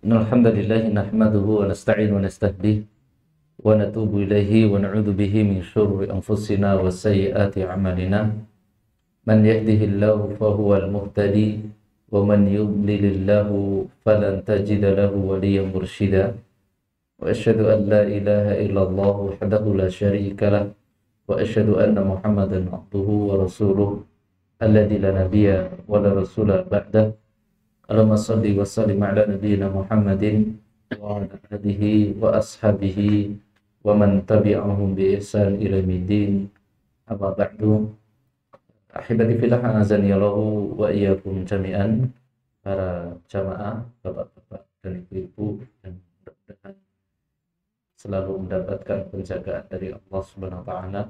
Innal hamdalillah nahmaduhu wa nasta'inu wa nastahdihi wa natubu ilaihi wa na'udzu bihi min syururi anfusina wa sayyiati a'malina. Man yahdihillahu fahuwal muhtadi wa man yudlilillahu falan tajida lahu waliyyan mursyida. Wa asyhadu an la ilaha illallah wahdahu la syarika lah wa asyhadu anna Muhammadan abduhu wa rasuluh alladzi la nabiyya wa la rasula ba'dah. Allahumma shalli wa sallim ala nabiyyina Muhammadin wa ala alihi wa ashabihi wa man tabi'ahum bi ihsan ila yaumiddin. Amma ba'du. Ahibati fillah, azani Allahu wa iyyakum jami'an. Para jamaah, bapak-bapak dan ibu-ibu, dan mudah-mudahan selalu mendapatkan penjagaan dari Allah Subhanahu wa taala.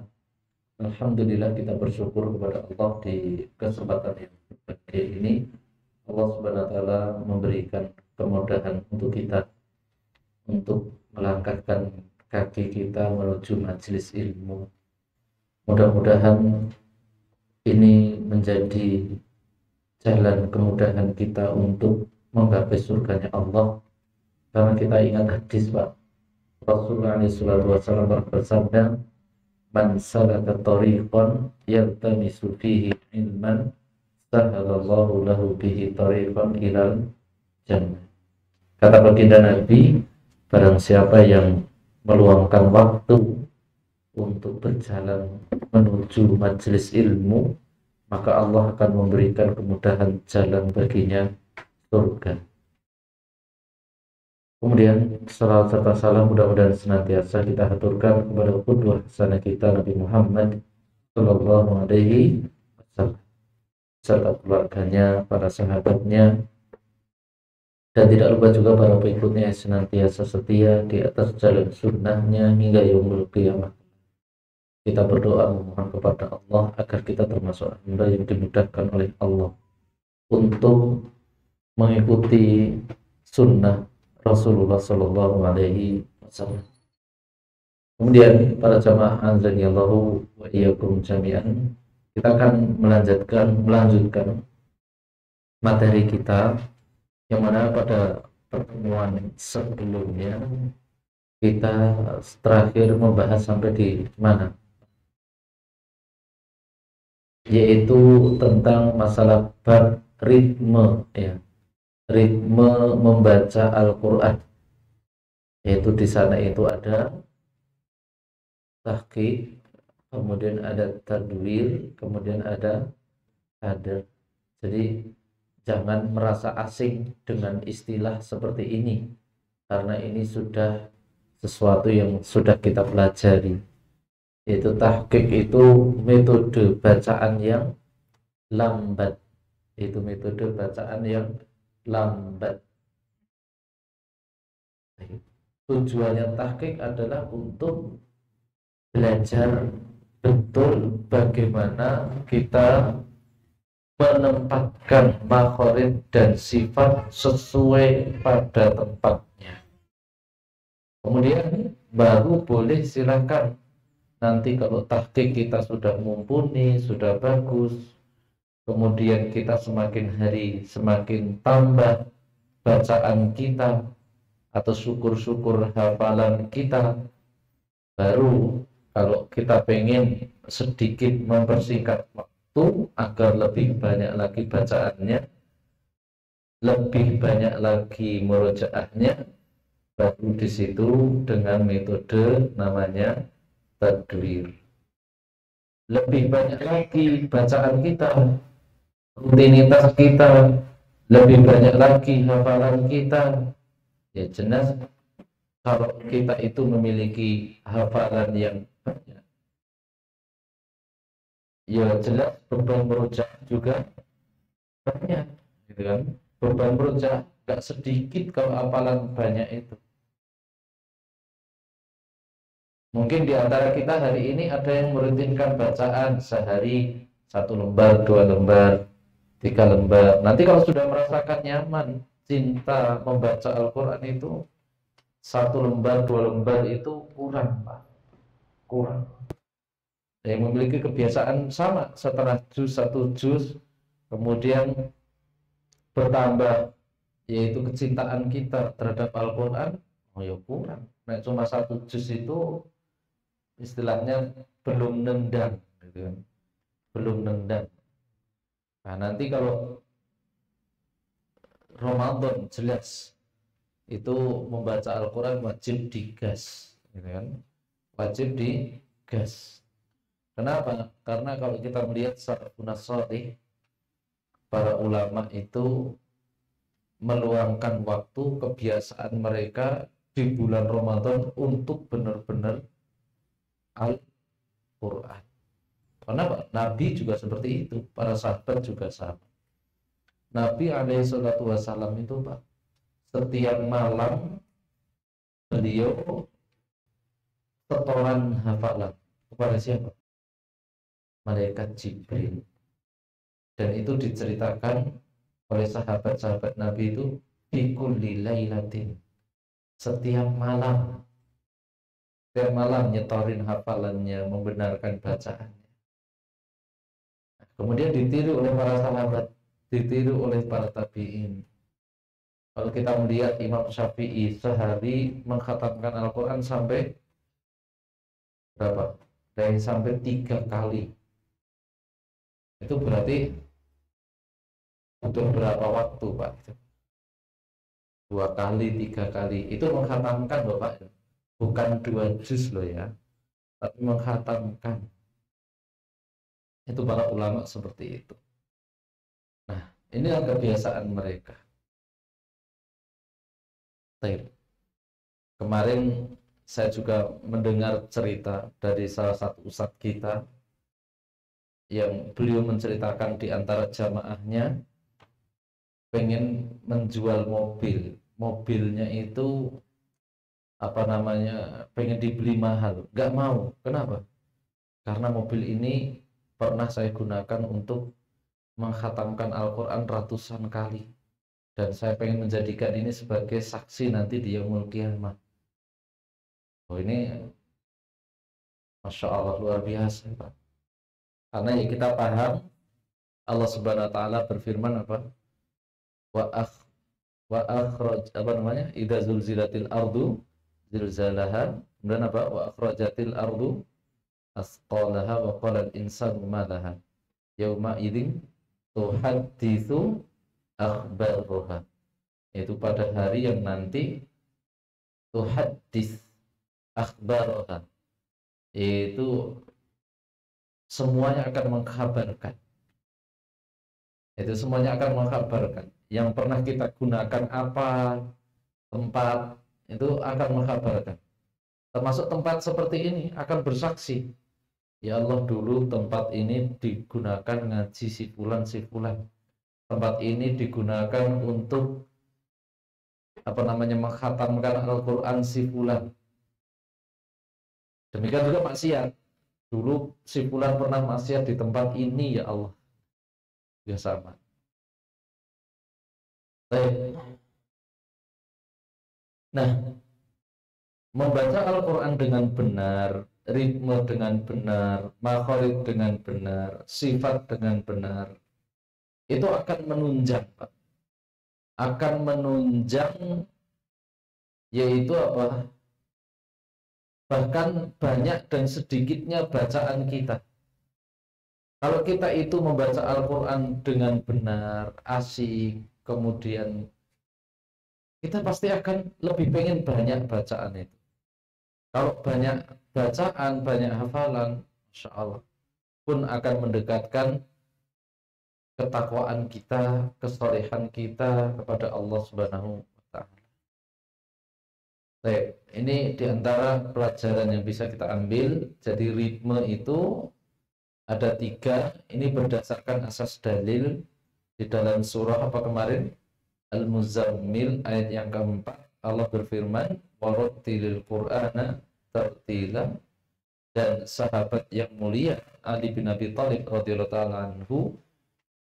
Alhamdulillah, kita bersyukur kepada Allah di kesempatan yang berbahagia ini. Allah Subhanahu wa taala memberikan kemudahan untuk kita untuk melangkahkan kaki kita menuju majelis ilmu. Mudah-mudahan ini menjadi jalan kemudahan kita untuk menggapai surganya Allah. Karena kita ingat hadis, Pak. Rasulullah SAW bersabda, "Man salaka tariqan yaltamisu fihi ilman sahalallahu lahu bihi tariqan ilal jannah." Kata baginda Nabi, barang siapa yang meluangkan waktu untuk berjalan menuju majelis ilmu, maka Allah akan memberikan kemudahan jalan baginya surga. Kemudian salawat serta salam mudah-mudahan senantiasa kita haturkan kepada qudwah hasanah kita Nabi Muhammad sallallahu alaihi wasallam, serta keluarganya, para sahabatnya, dan tidak lupa juga para pengikutnya yang senantiasa setia di atas jalan sunnahnya hingga yaumul qiyamah. Kita berdoa memohon kepada Allah agar kita termasuk hamba yang dimudahkan oleh Allah untuk mengikuti sunnah Rasulullah Sallallahu Alaihi Wasallam. Kemudian para jamaah azani Allahu wa iyyakum jami'an, kita akan melanjutkan materi kita yang mana pada pertemuan sebelumnya kita terakhir membahas sampai di mana, yaitu tentang masalah bab ritme, ya, ritme membaca Al-Quran. Yaitu di sana itu ada tahqiq, kemudian ada tadwir, kemudian ada hadar. Jadi jangan merasa asing dengan istilah seperti ini, karena ini sudah sesuatu yang sudah kita pelajari. Yaitu tahqiq itu metode bacaan yang lambat. Itu metode bacaan yang lambat. Tujuannya tahqiq adalah untuk belajar betul bagaimana kita menempatkan makhorid dan sifat sesuai pada tempatnya. Kemudian baru boleh silakan nanti kalau tahqiq kita sudah mumpuni, sudah bagus, kemudian kita semakin hari semakin tambah bacaan kita atau syukur-syukur hafalan kita, baru kalau kita pengen sedikit mempersingkat waktu agar lebih banyak lagi bacaannya, lebih banyak lagi murojaahnya, baru di situ dengan metode namanya tadwir. Lebih banyak lagi bacaan kita, rutinitas kita, lebih banyak lagi hafalan kita. Ya jelas kalau kita itu memiliki hafalan yang banyak, ya jelas beban merujaah juga banyak, gitu kan? Beban merujaah gak sedikit kalau hafalan banyak itu. Mungkin di antara kita hari ini ada yang merutinkan bacaan sehari 1 lembar, 2 lembar, 3 lembar. Nanti kalau sudah merasakan nyaman, cinta membaca Al-Quran itu 1 lembar, 2 lembar itu kurang, Pak. Kurang. Yang memiliki kebiasaan sama, setengah juz, 1 juz, kemudian bertambah yaitu kecintaan kita terhadap Al-Quran, oh ya kurang. Nah, cuma satu juz itu istilahnya belum nendang, gitu kan. Belum nendang. Nah, nanti kalau Ramadan jelas itu membaca Al-Quran wajib digas, gitu kan. Wajib digas. Kenapa? Karena kalau kita melihat salafun shalih, para ulama itu meluangkan waktu kebiasaan mereka di bulan Ramadan untuk benar-benar Al-Quran. Kenapa? Nabi juga seperti itu, para sahabat juga sama. Nabi alaihi salatu wassalam itu Pak, setiap malam beliau setoran hafalan kepada siapa? Malaikat Jibril. Dan itu diceritakan oleh sahabat-sahabat Nabi itu fi kulli lailatin, setiap malam nyetorin hafalannya, membenarkan bacaannya. Kemudian ditiru oleh para sahabat, ditiru oleh para tabi'in. Kalau kita melihat Imam Syafi'i sehari mengkhatamkan Al-Quran sampai berapa? Dari sampai 3 kali. Itu berarti untuk berapa waktu Pak? 2 kali, 3 kali. Itu mengkhatamkan Bapak, bukan 2 juz loh ya, tapi mengkhatamkan. Itu para ulama seperti itu. Nah, inilah kebiasaan mereka. Kemarin saya juga mendengar cerita dari salah satu ustadz kita yang beliau menceritakan di antara jamaahnya pengen menjual mobilnya itu apa namanya, pengen dibeli mahal, nggak mau. Kenapa? Karena mobil ini pernah saya gunakan untuk mengkhatamkan Al-Quran ratusan kali, dan saya pengen menjadikan ini sebagai saksi nanti di yaumul qiyamah. Oh, ini Masya Allah luar biasa Pak. Karena ya kita paham Allah Subhanahu wa taala berfirman apa? Wa akhraj apa namanya? Idza zulzilatil ardu zilzalaha. Kemudian apa? Wa akhrajatil ardu asqalaha wa qala al-insanu ma laha. Yauma idzin tuhadditsu akhbaraha. Itu pada hari yang nanti tuhaddits akhbaraha, itu semuanya akan mengkabarkan. Itu semuanya akan mengkabarkan. Yang pernah kita gunakan apa, tempat, itu akan mengkabarkan. Termasuk tempat seperti ini akan bersaksi. Ya Allah, dulu tempat ini digunakan ngaji si fulan. Tempat ini digunakan untuk apa namanya, mengkhatamkan Al-Quran si fulan. Demikian juga maksiat. Dulu si fulan pernah maksiat di tempat ini, ya Allah. Ya sama. Baik. Nah, membaca Al-Quran dengan benar, ritme dengan benar, makhraj dengan benar, sifat dengan benar, itu akan menunjang Pak. Akan menunjang, yaitu apa? Bahkan banyak dan sedikitnya bacaan kita. Kalau kita itu membaca Al-Quran dengan benar, asik, kemudian kita pasti akan lebih pengen banyak bacaan itu. Kalau banyak bacaan, banyak hafalan, Masya Allah, pun akan mendekatkan ketakwaan kita, kesolehan kita kepada Allah Subhanahu wa Ta'ala. Baik, ini diantara pelajaran yang bisa kita ambil. Jadi ritme itu ada 3. Ini berdasarkan asas dalil di dalam surah apa kemarin? Al-Muzammil ayat yang keempat. Allah berfirman, warattilil Qur'ana tartila. Dan sahabat yang mulia Ali bin Abi Thalib radhiyallahu ta'ala anhu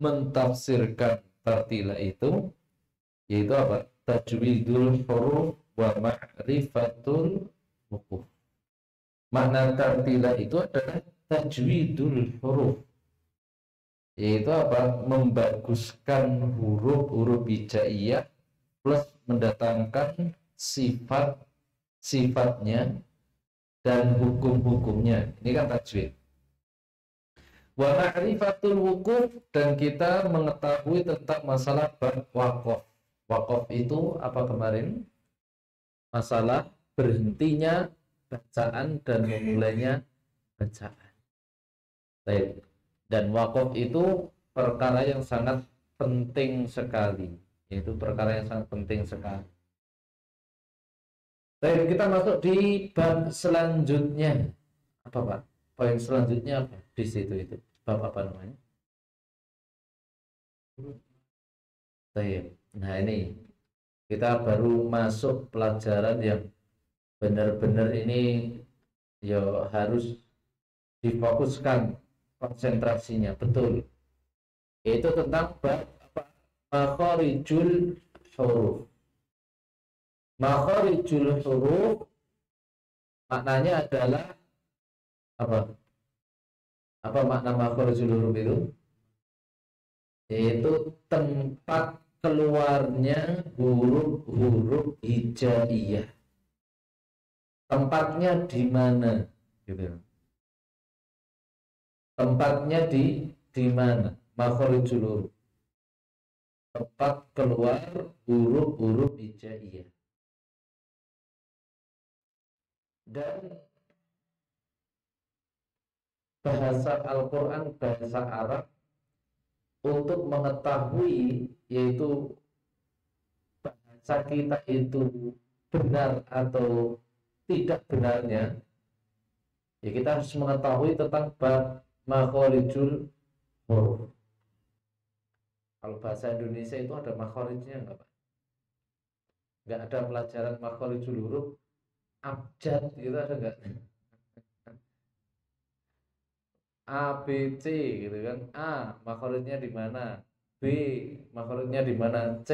mentafsirkan tartila itu, yaitu apa? Tajwidul huruf wa ma'rifatul wuquf. Makna tartila itu adalah tajwidul huruf, yaitu apa? Membaguskan huruf-huruf hijaiyah plus mendatangkan sifat-sifatnya dan hukum-hukumnya. Ini kan tajwid. Wa ma'rifatul wukuf, dan kita mengetahui tentang masalah bab waqaf. Waqaf itu apa kemarin? Masalah berhentinya bacaan dan memulainya bacaan. Baik. Dan waqaf itu perkara yang sangat penting sekali. Yaitu perkara yang sangat penting sekali. Baik, kita masuk di bab selanjutnya. Apa Pak? Poin selanjutnya apa? Di situ itu. Bab apa namanya? Baik. Nah ini kita baru masuk pelajaran yang benar-benar ini ya harus difokuskan konsentrasinya betul. Yaitu tentang bab apa? Makharijul huruf. Makharijul huruf maknanya adalah apa? Apa makna makharijul huruf itu? Yaitu tempat keluarnya huruf-huruf hijaiyah. Tempatnya di mana? Gitu. Tempatnya di mana? Makharijul huruf. Tempat keluar huruf-huruf hijaiyah. Dan bahasa Al-Quran, bahasa Arab, untuk mengetahui yaitu bahasa kita itu benar atau tidak benarnya, ya kita harus mengetahui tentang bab makharijul huruf. Kalau bahasa Indonesia itu ada makharijnya enggak Pak? Enggak ada pelajaran makharijul huruf, abjad gitu ada enggak? A, B, C gitu kan. A, makharijnya di mana? B, makharijnya di mana? C,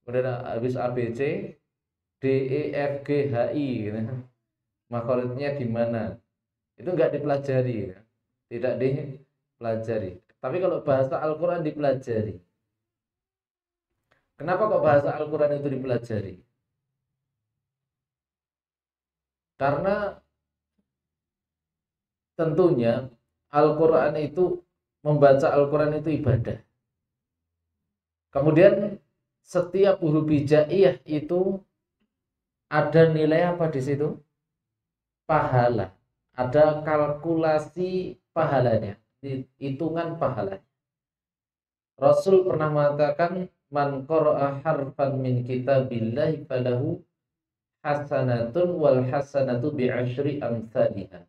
kemudian habis A, B, C, D, E, F, G, H, I gitu. Makharijnya di mana? Itu enggak dipelajari ya. Tidak dipelajari. Tapi kalau bahasa Al-Quran dipelajari. Kenapa kok bahasa Al-Quran itu dipelajari? Karena tentunya Al-Quran itu, membaca Al-Quran itu ibadah. Kemudian setiap huruf hijaiyah itu ada nilai apa di situ? Pahala. Ada kalkulasi pahalanya, hitungan pahala. Rasul pernah mengatakan, man qara'a harfan min kitabillahi falahu hasanatun wal hasanatu bi'asyri amsalihah.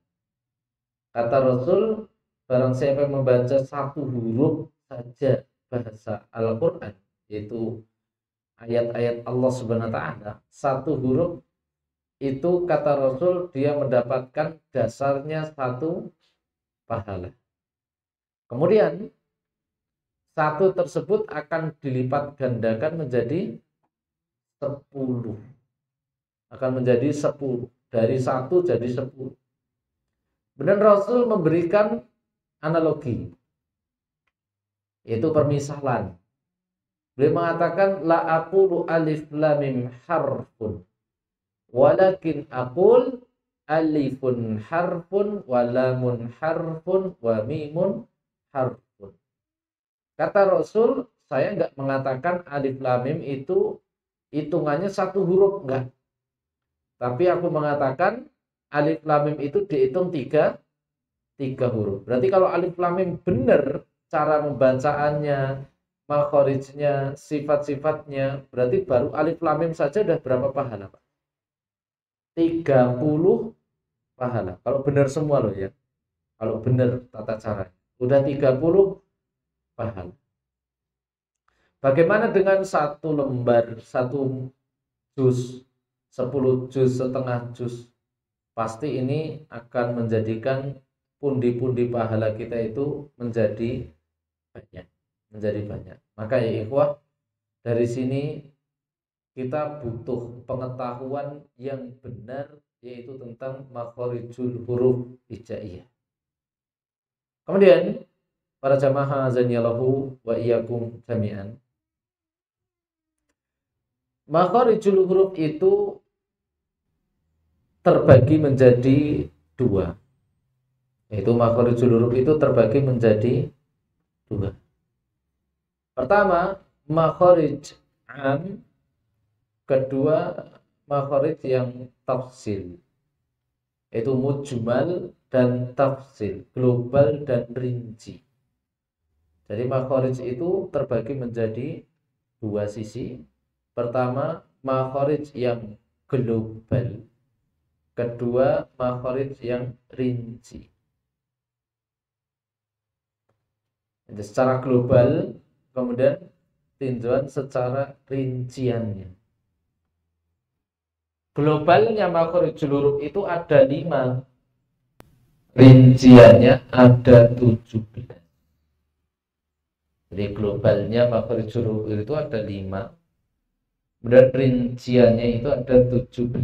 Kata Rasul, barang siapa yang membaca satu huruf saja bahasa Al-Quran, yaitu ayat-ayat Allah Subhanahu wa taala, satu huruf itu kata Rasul dia mendapatkan dasarnya satu pahala. Kemudian satu tersebut akan dilipat gandakan menjadi 10. Akan menjadi 10. Dari 1 jadi 10. Benar, Rasul memberikan analogi, yaitu permisalan. Beliau mengatakan, la aqulu alif lam mim harfun, walakin aqul alifun harfun wa lamun harfun wa mimun harfun. Kata Rasul, saya enggak mengatakan alif lam mim itu hitungannya satu huruf, enggak. Tapi aku mengatakan alif lam mim itu dihitung tiga huruf. Berarti kalau alif lam mim benar cara membacaannya, makharijnya, sifat-sifatnya, berarti baru alif lam mim saja udah berapa pahala, Pak? 30 pahala. Kalau benar semua loh ya. Kalau benar tata cara, udah 30 pahala. Bagaimana dengan satu lembar, satu juz, 10 juz, setengah juz? Pasti ini akan menjadikan pundi-pundi pahala kita itu menjadi banyak. Maka ya ikhwah, dari sini kita butuh pengetahuan yang benar, yaitu tentang makharijul huruf hijaiyah. Kemudian para jamaah azanillahu wa iyyakum jami'an, Makharijul huruf itu terbagi menjadi dua. Yaitu makharijul huruf itu terbagi menjadi dua. Pertama, makharij am, kedua makharij yang tafsil. Itu mujmal dan tafsil, global dan rinci. Jadi makharij itu terbagi menjadi dua sisi. Pertama, makharij yang global. Kedua, makharij yang rinci. Jadi secara global, kemudian tinjauan secara rinciannya. Globalnya makharijul huruf itu ada 5. Rinciannya ada 17. Jadi globalnya makharijul huruf itu ada 5. Kemudian rinciannya itu ada 17.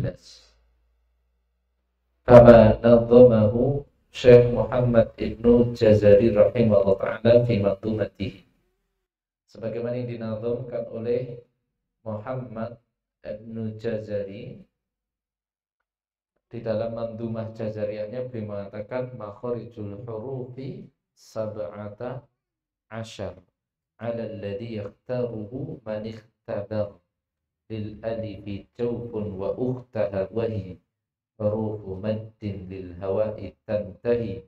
Kama nadhamahu Syekh Muhammad Ibnu Jazari rahimahullah ta'ala fi manzumatihi. Sebagaimana yang dinazamkan oleh Muhammad Ibnu Jazari di dalam manzumah Jazariyahnya, beliau mengatakan makharijul hurufi sab'ata asyar 'ala alladhi yakhtaruhu man ikhtabar lil alifi jawfun wa ukhtaha wa hi hurufu maddin lil hawa'i tantahi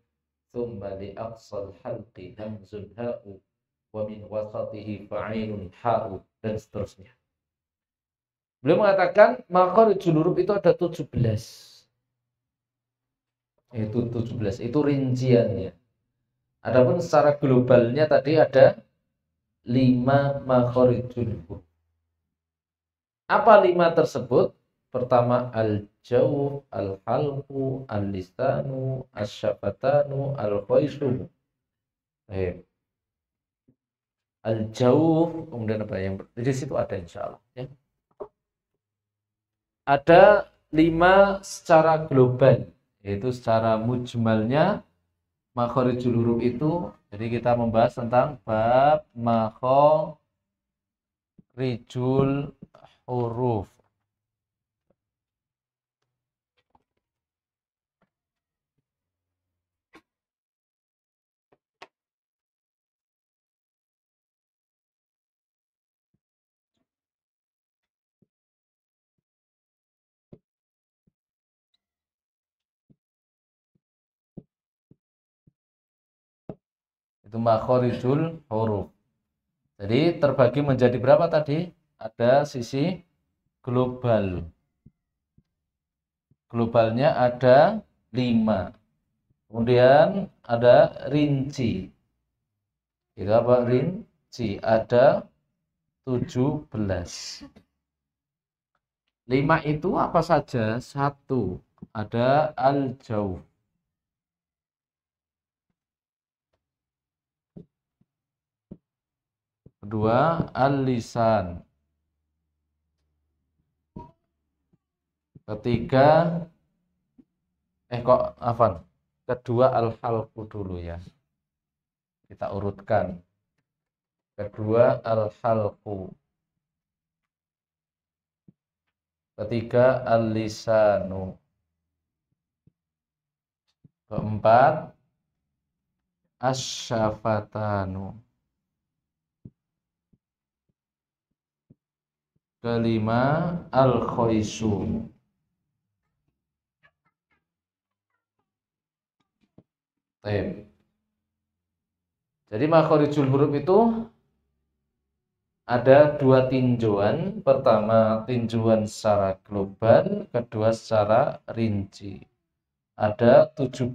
thumma li aqsal halqi hamzun ha'u wa min wasatihi fa'ilun ha'u, dan seterusnya. Beliau mengatakan makharijul huruf itu ada 17. Itu 17, itu rinciannya. Adapun secara globalnya tadi ada 5 makharijul huruf. Apa 5 tersebut? Pertama, al-jawf, al-halqu, al-lisanu, asyafatanu, al-khaysumu. Al-jawf, kemudian apa yang di situ ada insyaallah ya. Ada 5 secara global, yaitu secara mujmalnya makharijul huruf itu. Jadi kita membahas tentang bab makharijul huruf. Itu makharijul huruf. Jadi terbagi menjadi berapa tadi? Ada sisi global. Globalnya ada 5. Kemudian ada rinci. Itu apa rinci? Ada 17. 5 itu apa saja? 1, ada al-jawf. Kedua, al-lisan. Ketiga, kedua al-halqu dulu ya. Kita urutkan. Kedua al-halqu. Ketiga al-lisanu. Keempat asyafatanu. Kelima al-khaysu. Jadi makharijul huruf itu ada 2 tinjauan. Pertama tinjauan secara global, kedua secara rinci. Ada 17.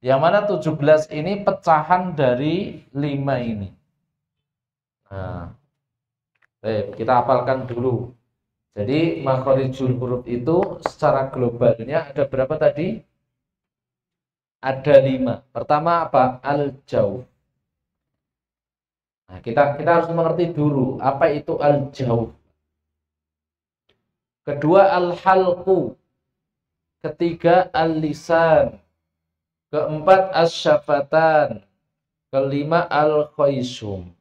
Yang mana 17 ini pecahan dari 5 ini. Nah, kita hafalkan dulu. Jadi makharijul huruf itu secara globalnya ada berapa tadi? Ada 5. Pertama apa? Al-jawf. Nah, kita harus mengerti dulu apa itu al-jawf. Kedua al-halqu. Ketiga al-lisan. Keempat asyafatan. Kelima al-khaysum.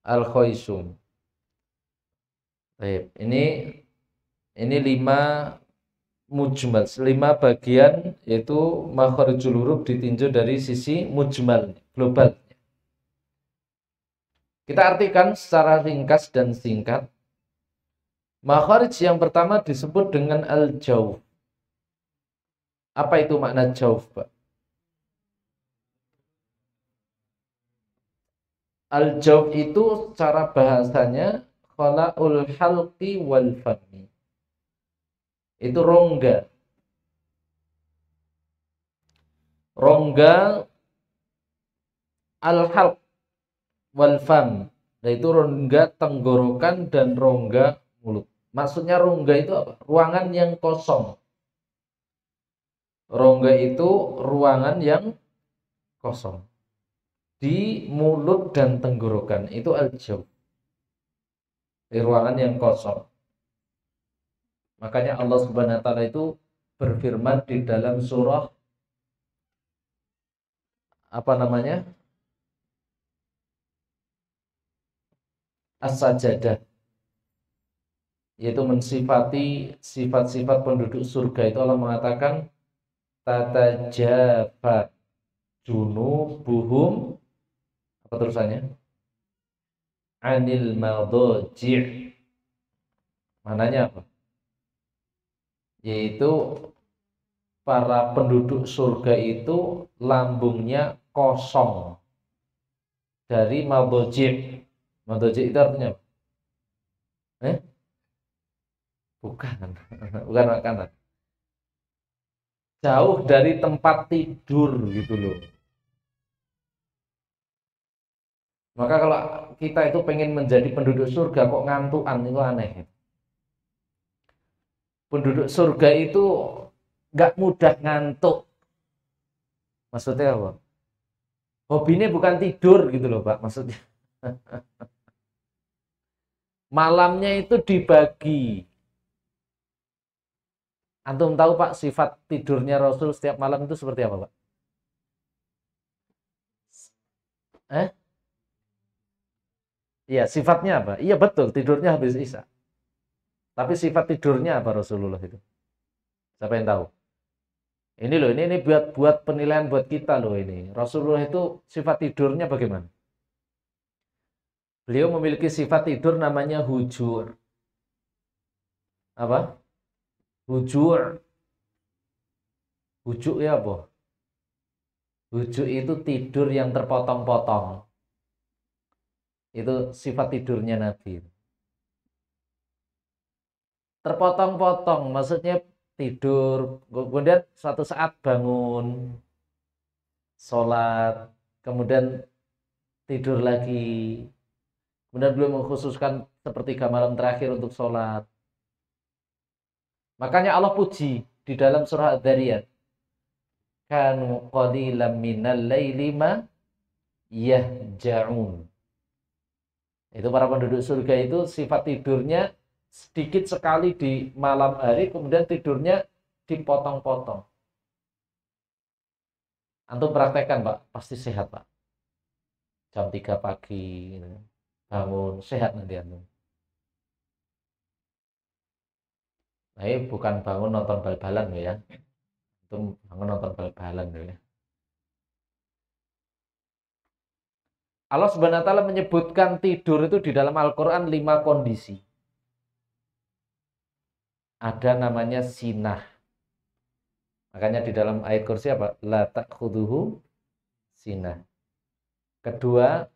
Al-khaysum. Baik, ini 5 mujmal, 5 bagian, yaitu makharijul huruf ditinjau dari sisi mujmal, global. Kita artikan secara ringkas dan singkat. Makharij yang pertama disebut dengan al-jawf. Apa itu makna jawf, Pak? Al-jawf itu cara bahasanya khala'ul halqi wal fami. Itu rongga. Rongga al-halq wal fam. Nah, itu rongga tenggorokan dan rongga mulut. Maksudnya rongga itu apa? Ruangan yang kosong. Rongga itu ruangan yang kosong. Di mulut dan tenggorokan itu al-jawf. Di ruangan yang kosong. Makanya Allah Subhanahu wa taala itu berfirman di dalam surah apa namanya? As-Sajdah, yaitu mensifati sifat-sifat penduduk surga. Itu Allah mengatakan tatajafa junubuhum, apa terusannya? Anil madhaji'. Mananya apa? Yaitu para penduduk surga itu lambungnya kosong dari madhaji'. Madhaji' itu artinya apa? Bukan. Bukan makanan. Jauh dari tempat tidur gitu loh. Maka kalau kita itu pengen menjadi penduduk surga kok ngantukan, itu aneh. Penduduk surga itu nggak mudah ngantuk. Maksudnya apa? Hobinya bukan tidur gitu loh, Pak. Maksudnya malamnya itu dibagi. Antum tahu, Pak, sifat tidurnya Rasul setiap malam itu seperti apa, Pak? Iya, sifatnya apa? Iya betul, tidurnya habis Isya. Tapi sifat tidurnya apa Rasulullah itu? Siapa yang tahu? Ini loh, ini buat penilaian buat kita loh ini. Rasulullah itu sifat tidurnya bagaimana? Beliau memiliki sifat tidur namanya hujur. Apa? Hujur. Hujur ya apa? Hujur itu tidur yang terpotong-potong. Itu sifat tidurnya Nabi. Terpotong-potong, maksudnya tidur, kemudian suatu saat bangun, sholat, kemudian tidur lagi, kemudian beliau mengkhususkan sepertiga malam terakhir untuk sholat. Makanya Allah puji di dalam surah Ad-Dzariyat, kanu qalilan minal laili ma yahja'un. Itu para penduduk surga itu sifat tidurnya sedikit sekali di malam hari, kemudian tidurnya dipotong-potong. Antum praktekkan, Pak, pasti sehat, Pak. Jam 3 pagi bangun, sehat nanti antum. Nah, ini bukan bangun nonton bal-balan ya. Antum bangun nonton bal-balan ya. Allah Subhanahu wa taala menyebutkan tidur itu di dalam Al-Qur'an 5 kondisi. Ada namanya sinah. Makanya di dalam ayat kursi apa? La ta'khudhuhu sinah. Kedua,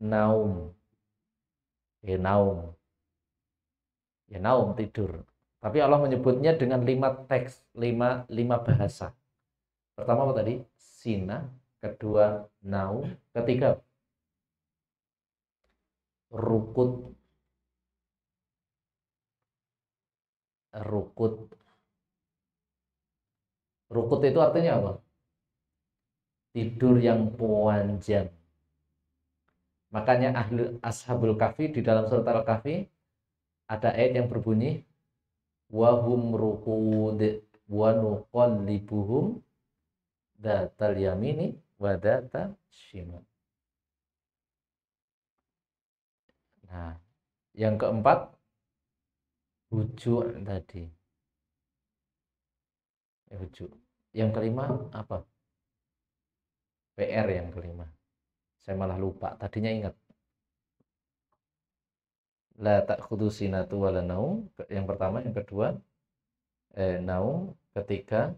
naum. Naum. Ya naum, tidur. Tapi Allah menyebutnya dengan 5 teks, 5 bahasa. Pertama apa tadi? Sinah. Kedua, naum. Ketiga, rukut. Rukut. Rukut itu artinya apa? Tidur yang panjang. Makanya ahli ashabul kahfi di dalam surat Al-Kahfi ada ayat yang berbunyi wahum rukud wa nuqallibuhum datal yamini wa datal shimal. Nah, Yang keempat, hujuk tadi. Hujuk. Yang kelima apa? PR yang kelima. Saya malah lupa. Tadinya ingat. La ta'khudhu sinatu wala naum. Yang pertama, yang kedua, naum. Ketiga,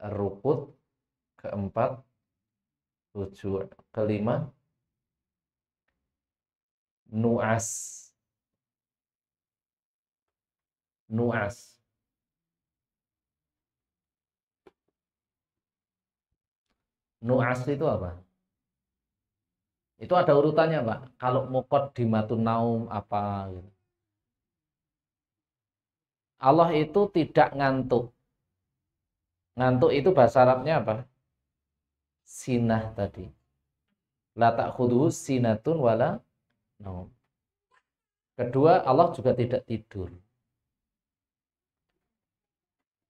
rukut. Keempat, hujuk. Kelima, nu'as. Nu'as. Nu'as itu apa? Itu ada urutannya, Pak. Kalau muqaddimatun naum apa gitu. Allah itu tidak ngantuk. Ngantuk itu bahasa Arabnya apa? Sinah tadi. La ta'khudhuhu sinatun wala naum. Kedua, Allah juga tidak tidur.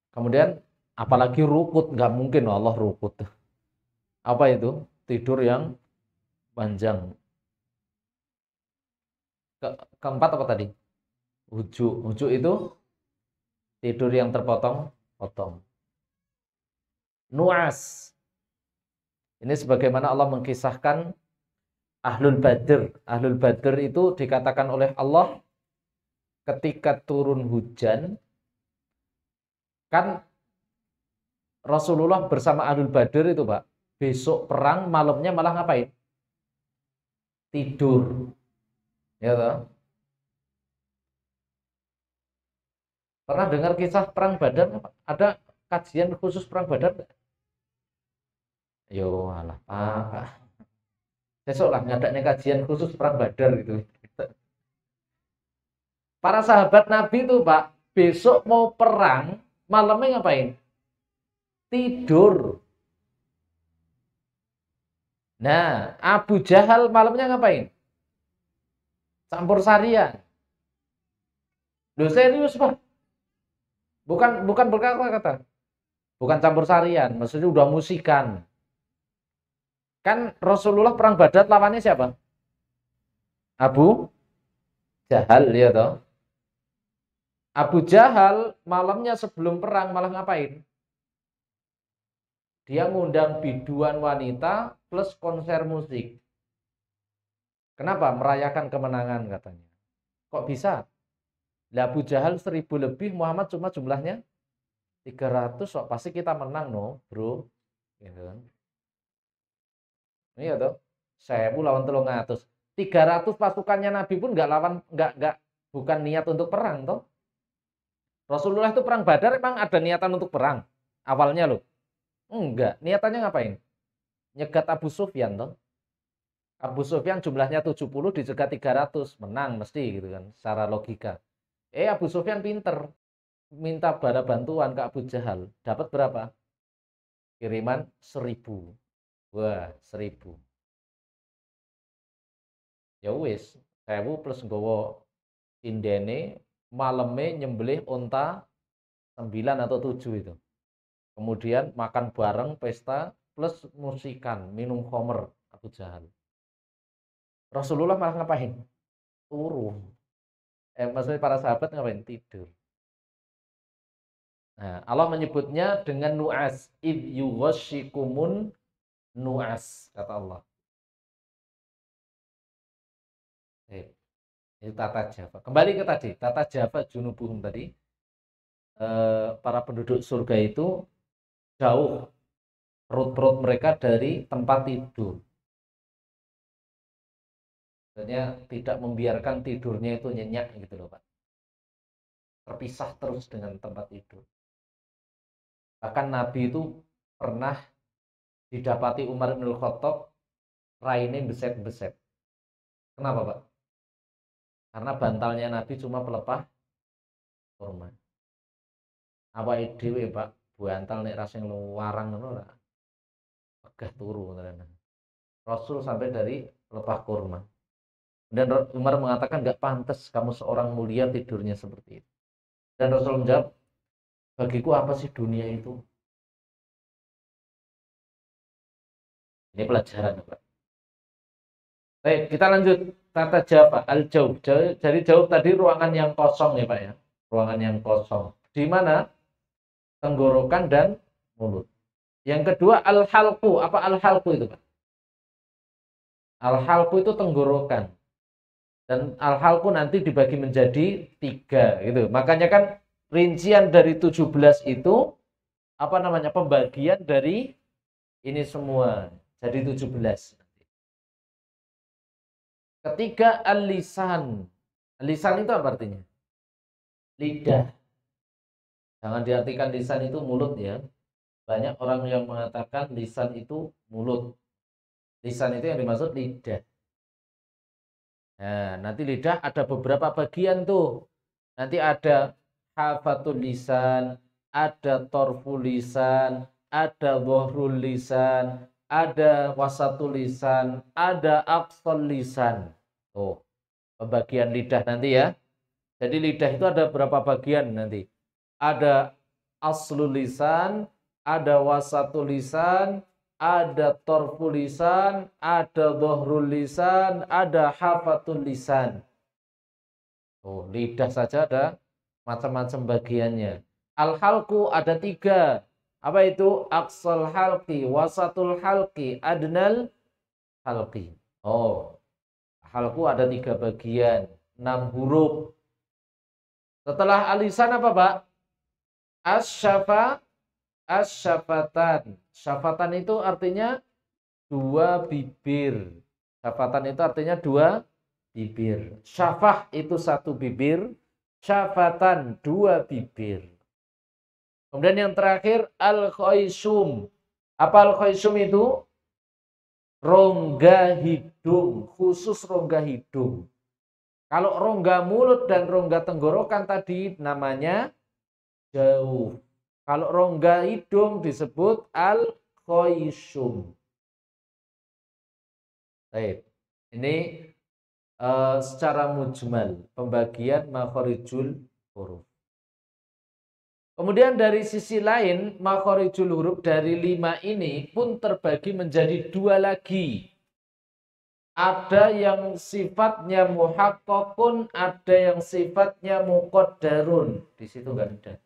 Kemudian apalagi rukut, nggak mungkin Allah rukut. Apa itu? Tidur yang panjang. Keempat apa tadi? Hujuk. Hujuk itu tidur yang terpotong-potong. Nu'as. Ini sebagaimana Allah mengkisahkan Ahlul Badr. Ahlul Badr itu dikatakan oleh Allah ketika turun hujan, kan Rasulullah bersama Ahlul Badr itu, Pak, besok perang malamnya malah ngapain? Tidur. Ya toh? Pernah dengar kisah perang Badar? Ada kajian khusus perang Badar? Yo, alah, Pak. Besok lah ngadaknya kajian khusus perang Badar gitu. Para sahabat Nabi itu, Pak, besok mau perang, malamnya ngapain? Tidur. Nah, Abu Jahal malamnya ngapain? Campur sarian. Loh, serius, Pak. Bukan berkata-kata. Bukan campur sarian, maksudnya udah musikan. Kan Rasulullah perang Badar lawannya siapa? Abu Jahal, ya toh. Abu Jahal malamnya sebelum perang malah ngapain? Dia ngundang biduan wanita plus konser musik. Kenapa? Merayakan kemenangan katanya. Kok bisa? Lah Abu Jahal 1000 lebih, Muhammad cuma jumlahnya 300, kok pasti kita menang no, bro. Gitu kan. Iya toh. 1000 lawan 300. 300 pasukannya Nabi pun nggak lawan, nggak bukan niat untuk perang toh. Rasulullah itu perang Badar emang ada niatan untuk perang awalnya loh. Enggak, niatannya ngapain? Nyegat Abu Sufyan toh. Abu Sufyan jumlahnya 70 dicegat 300, menang mesti gitu kan secara logika. Abu Sufyan pinter, minta bala bantuan ke Abu Jahal. Dapat berapa? Kiriman 1000. Wah, 1000. Ya wis, 1000 plus nggawa indene, maleme nyembelih unta 9 atau 7 itu. Kemudian makan bareng, pesta, plus musikan, minum khamr Abu Jahal. Rasulullah malah ngapain? Turu. Maksudnya para sahabat ngapain? Tidur. Nah, Allah menyebutnya dengan nu'as. Id yughashikumun nu'as, kata Allah. Itu tata Java. Kembali ke tadi, tata Java junubuhum tadi. Para penduduk surga itu jauh perut-perut mereka dari tempat tidur. Maksudnya tidak membiarkan tidurnya itu nyenyak gitu loh, Pak. Terpisah terus dengan tempat tidur. Bahkan Nabi itu pernah didapati Umar bin Khattab raine beset-beset. Kenapa, Pak? Karena bantalnya Nabi cuma pelepah kurma. Awake dhewe, Pak, bantal nek rasing luwarang ngono ora. Pegah turu tenan. Rasul sampai dari pelepah kurma. Dan Umar mengatakan gak pantas kamu seorang mulia tidurnya seperti itu. Dan Rasul menjawab, bagiku apa sih dunia itu? Ini pelajaran, Pak. Baik, kita lanjut. tata jawab al-jawf. Jadi jawf tadi ruangan yang kosong ya Pak ya. Ruangan yang kosong. Di mana? Tenggorokan dan mulut. Yang kedua al-halqu. Apa al-halqu itu Pak? Al-halqu itu tenggorokan. Dan al-halqu nanti dibagi menjadi 3 gitu. Makanya kan rincian dari 17 itu apa namanya? Pembagian dari ini semua. Jadi 17. Ketiga al-lisan. Lisan itu apa artinya? Lidah. Jangan diartikan lisan itu mulut ya. Banyak orang yang mengatakan lisan itu mulut. Lisan itu yang dimaksud lidah. Nah, nanti lidah ada beberapa bagian tuh. Nanti ada hafatul lisan, ada torful lisan, ada dhahrul lisan, ada wasatul lisan, ada aqsal lisan. Oh, pembagian lidah nanti ya. Jadi lidah itu ada berapa bagian nanti? Ada aslul lisan, ada wasatul lisan, ada torful lisan, ada dhahrul lisan, ada hafatul lisan. Oh, lidah saja ada macam-macam bagiannya. Al-halqu ada 3. Apa itu? Aqsal halqi, wasatul halqi, adnal halqi. Oh, halqu ada 3 bagian, 6 huruf. Setelah alisan apa, Pak? Asyafatan. Syafatan itu artinya 2 bibir. Syafatan itu artinya 2 bibir. Syafah itu 1 bibir. Syafatan 2 bibir. Kemudian yang terakhir al-khaysum. Apa al-khaysum itu? Rongga hidung, khusus rongga hidung. Kalau rongga mulut dan rongga tenggorokan tadi namanya jauh. Kalau rongga hidung disebut al-khaysum. Baik. Ini secara mujmal pembagian makhorijul huruf. Kemudian dari sisi lain makhorijul huruf dari 5 ini pun terbagi menjadi 2 lagi. Ada yang sifatnya muhaqqaqun, ada yang sifatnya muqaddarun. Di situ enggak ada.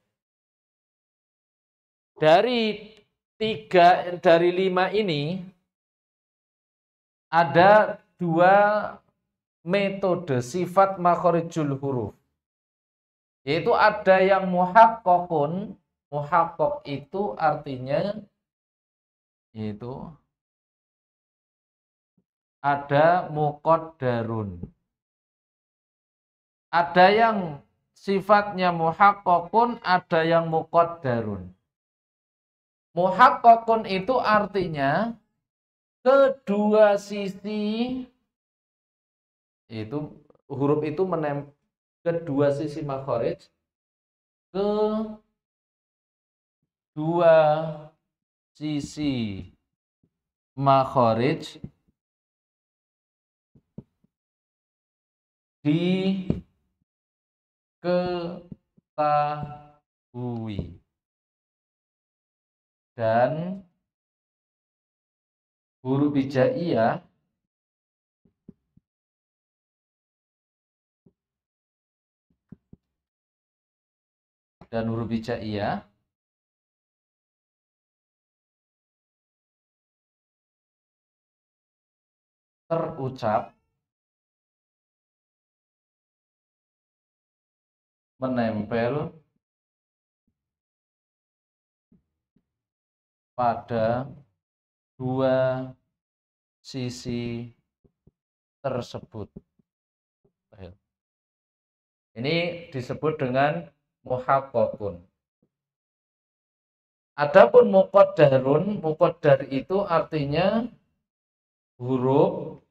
Dari 5 ini ada 2 metode sifat makhorijul huruf. Yaitu ada yang muhaqqaqun. Muhaqqaq itu artinya yaitu ada muqaddarun. Ada yang sifatnya muhaqqaqun, ada yang muqaddarun. Muhaqqaqun itu artinya kedua sisi itu huruf itu menempel kedua sisi makhraj, kedua sisi makhraj diketahui dan huruf hijaiyah terucap menempel pada dua sisi tersebut. Ini disebut dengan muhaqqaqun. Adapun muqaddarun, muqaddar itu artinya huruf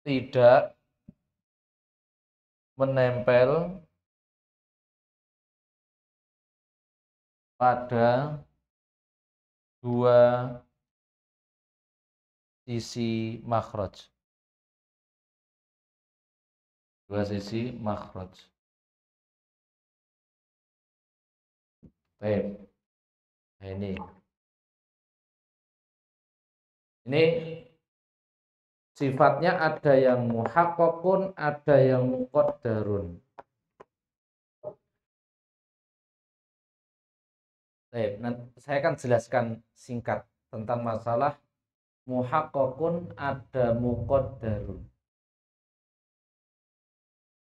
tidak menempel pada dua sisi makhraj. Dua sisi makhraj. Baik. Nah, ini sifatnya ada yang muhaqqaqun, ada yang muqaddarun. Baik, nanti saya akan jelaskan singkat tentang masalah muhaqqaqun, ada muqaddarun.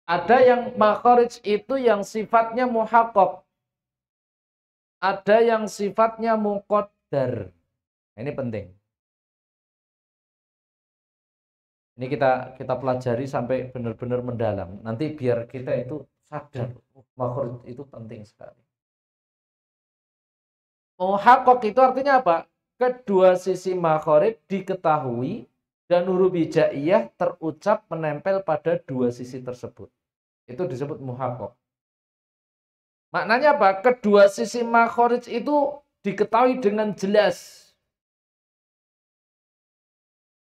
Ada yang makharij itu yang sifatnya muhaqqaq. Ada yang sifatnya muqaddar. Ini penting. Ini kita pelajari sampai benar-benar mendalam. Nanti biar kita itu sadar, makhraj itu penting sekali. Muhaqqaq itu artinya apa? Kedua sisi makhraj diketahui dan huruf hijaiyah terucap menempel pada dua sisi tersebut. Itu disebut muhaqqaq. Maknanya apa? Kedua sisi makhraj itu diketahui dengan jelas.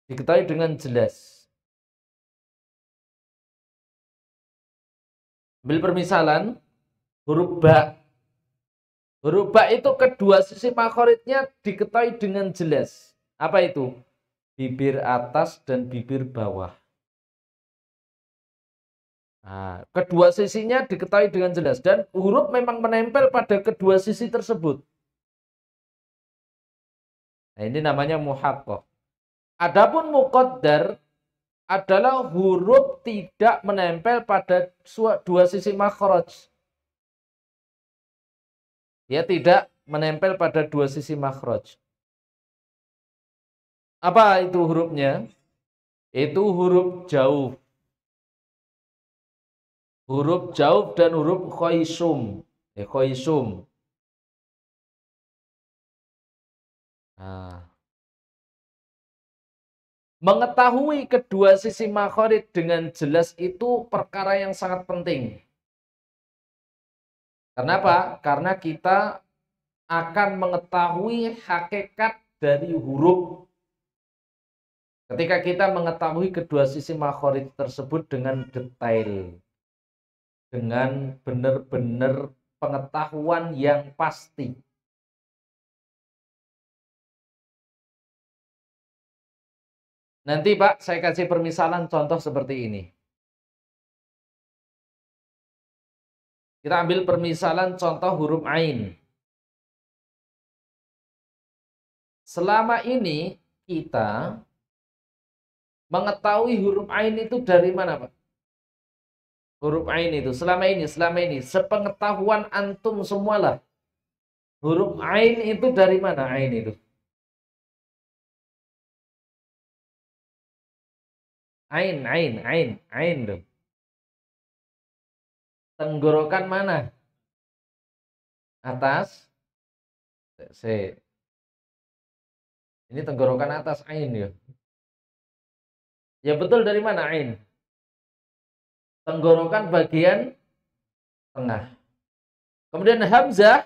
Diketahui dengan jelas. Ambil permisalan, huruf ba. Huruf ba itu kedua sisi makhorijnya diketahui dengan jelas. Apa itu? Bibir atas dan bibir bawah. Nah, kedua sisinya diketahui dengan jelas. Dan huruf memang menempel pada kedua sisi tersebut. Nah, ini namanya muhaqqaq. Adapun muqaddar adalah huruf tidak menempel pada dua sisi makhraj. Dia tidak menempel pada dua sisi makhraj. Apa itu hurufnya? Itu huruf jauh. Huruf jauh dan huruf khoisum. Khoisum. Nah. Mengetahui kedua sisi makhraj dengan jelas itu perkara yang sangat penting. Kenapa? Karena kita akan mengetahui hakikat dari huruf. Ketika kita mengetahui kedua sisi makhraj tersebut dengan detail. Dengan benar-benar pengetahuan yang pasti. Nanti Pak, saya kasih permisalan contoh seperti ini. Kita ambil permisalan contoh huruf ain. Selama ini kita mengetahui huruf ain itu dari mana, Pak? Huruf ain itu selama ini sepengetahuan antum semualah. Huruf ain itu dari mana ain itu? Ain tuh. Tenggorokan mana? Atas. C. Ini tenggorokan atas ain ya. Ya betul, dari mana ain? Tenggorokan bagian tengah. Kemudian hamzah.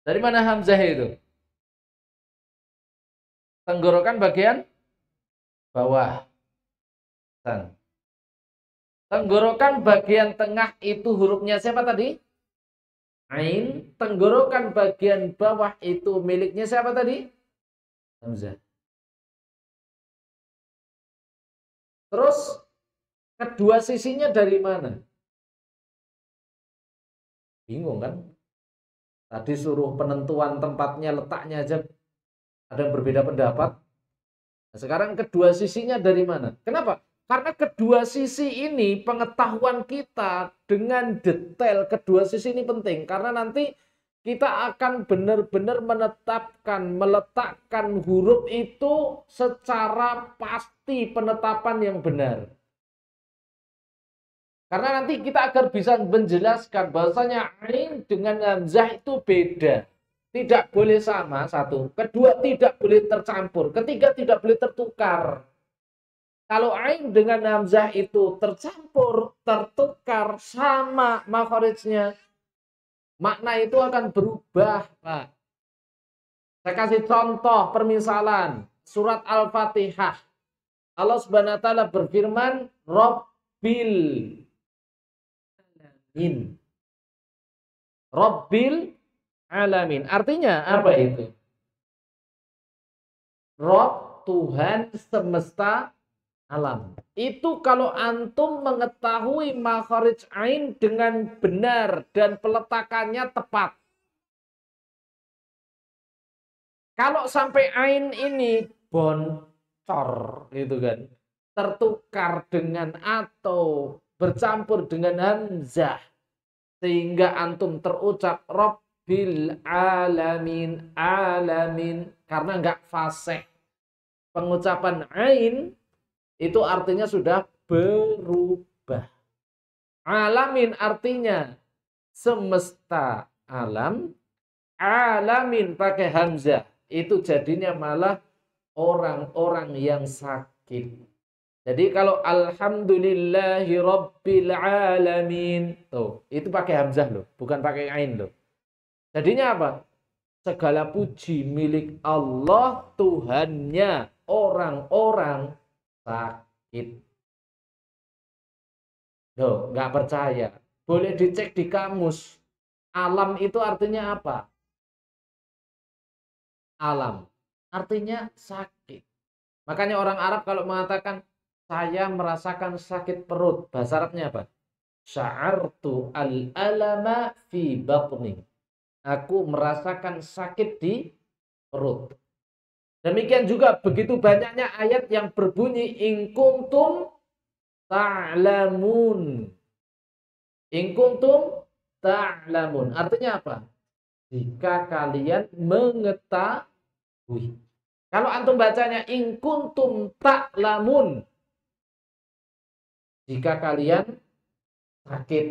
Dari mana hamzah itu? Tenggorokan bagian bawah. Tenggorokan bagian tengah itu hurufnya siapa tadi? Ain. Tenggorokan bagian bawah itu miliknya siapa tadi? Hamzah. Terus kedua sisinya dari mana? Bingung kan? Tadi suruh penentuan tempatnya, letaknya aja ada yang berbeda pendapat. Nah, sekarang kedua sisinya dari mana? Kenapa? Karena kedua sisi ini pengetahuan kita dengan detail kedua sisi ini penting. Karena nanti kita akan benar-benar meletakkan huruf itu secara pasti, penetapan yang benar. Karena nanti kita agar bisa menjelaskan bahwasanya ain dengan hamzah itu beda. Tidak boleh sama, satu. Kedua, tidak boleh tercampur. Ketiga, tidak boleh tertukar. Kalau ain dengan hamzah itu tercampur, tertukar, sama makharijnya, makna itu akan berubah, Pak. Saya kasih contoh permisalan. Surat Al-Fatihah. Allah Subhanahu wa taala berfirman, Rabbil alamin. Rabbil alamin. Artinya apa itu? Rob, Tuhan semesta alam. Itu kalau antum mengetahui makharij ain dengan benar dan peletakannya tepat. Kalau sampai ain ini boncor gitu kan, tertukar dengan atau bercampur dengan hamzah sehingga antum terucap Rabbil alamin, alamin, karena enggak fasih. Pengucapan ain itu artinya sudah berubah. Alamin artinya semesta alam, alamin pakai hamzah itu jadinya malah orang-orang yang sakit. Jadi kalau alhamdulillahi rabbil alamin, tuh, itu pakai hamzah loh, bukan pakai ain loh. Jadinya apa? Segala puji milik Allah, Tuhannya orang-orang sakit. Loh, nggak percaya. Boleh dicek di kamus. Alam itu artinya apa? Alam. Artinya sakit. Makanya orang Arab kalau mengatakan saya merasakan sakit perut, bahasa Arabnya apa? Sya'artu al-alama fi batni. Aku merasakan sakit di perut. Demikian juga begitu banyaknya ayat yang berbunyi in kuntum ta'lamun. In kuntum ta'lamun. Artinya apa? Jika kalian mengetahui. Kalau antum bacanya in kuntum ta'lamun. Jika kalian sakit.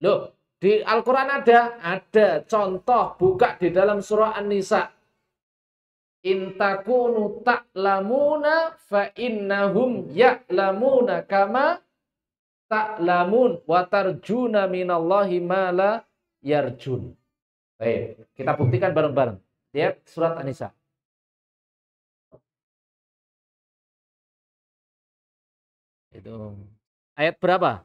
Loh, di Al-Quran ada contoh, buka di dalam surah An-Nisa. In takunu ta'lamuna fa innahum ya'lamuna kama ta'lamun wa tarjuna minallahi ma la yarjun. Baik, kita buktikan bareng-bareng. Lihat surat An-Nisa. Itu ayat berapa?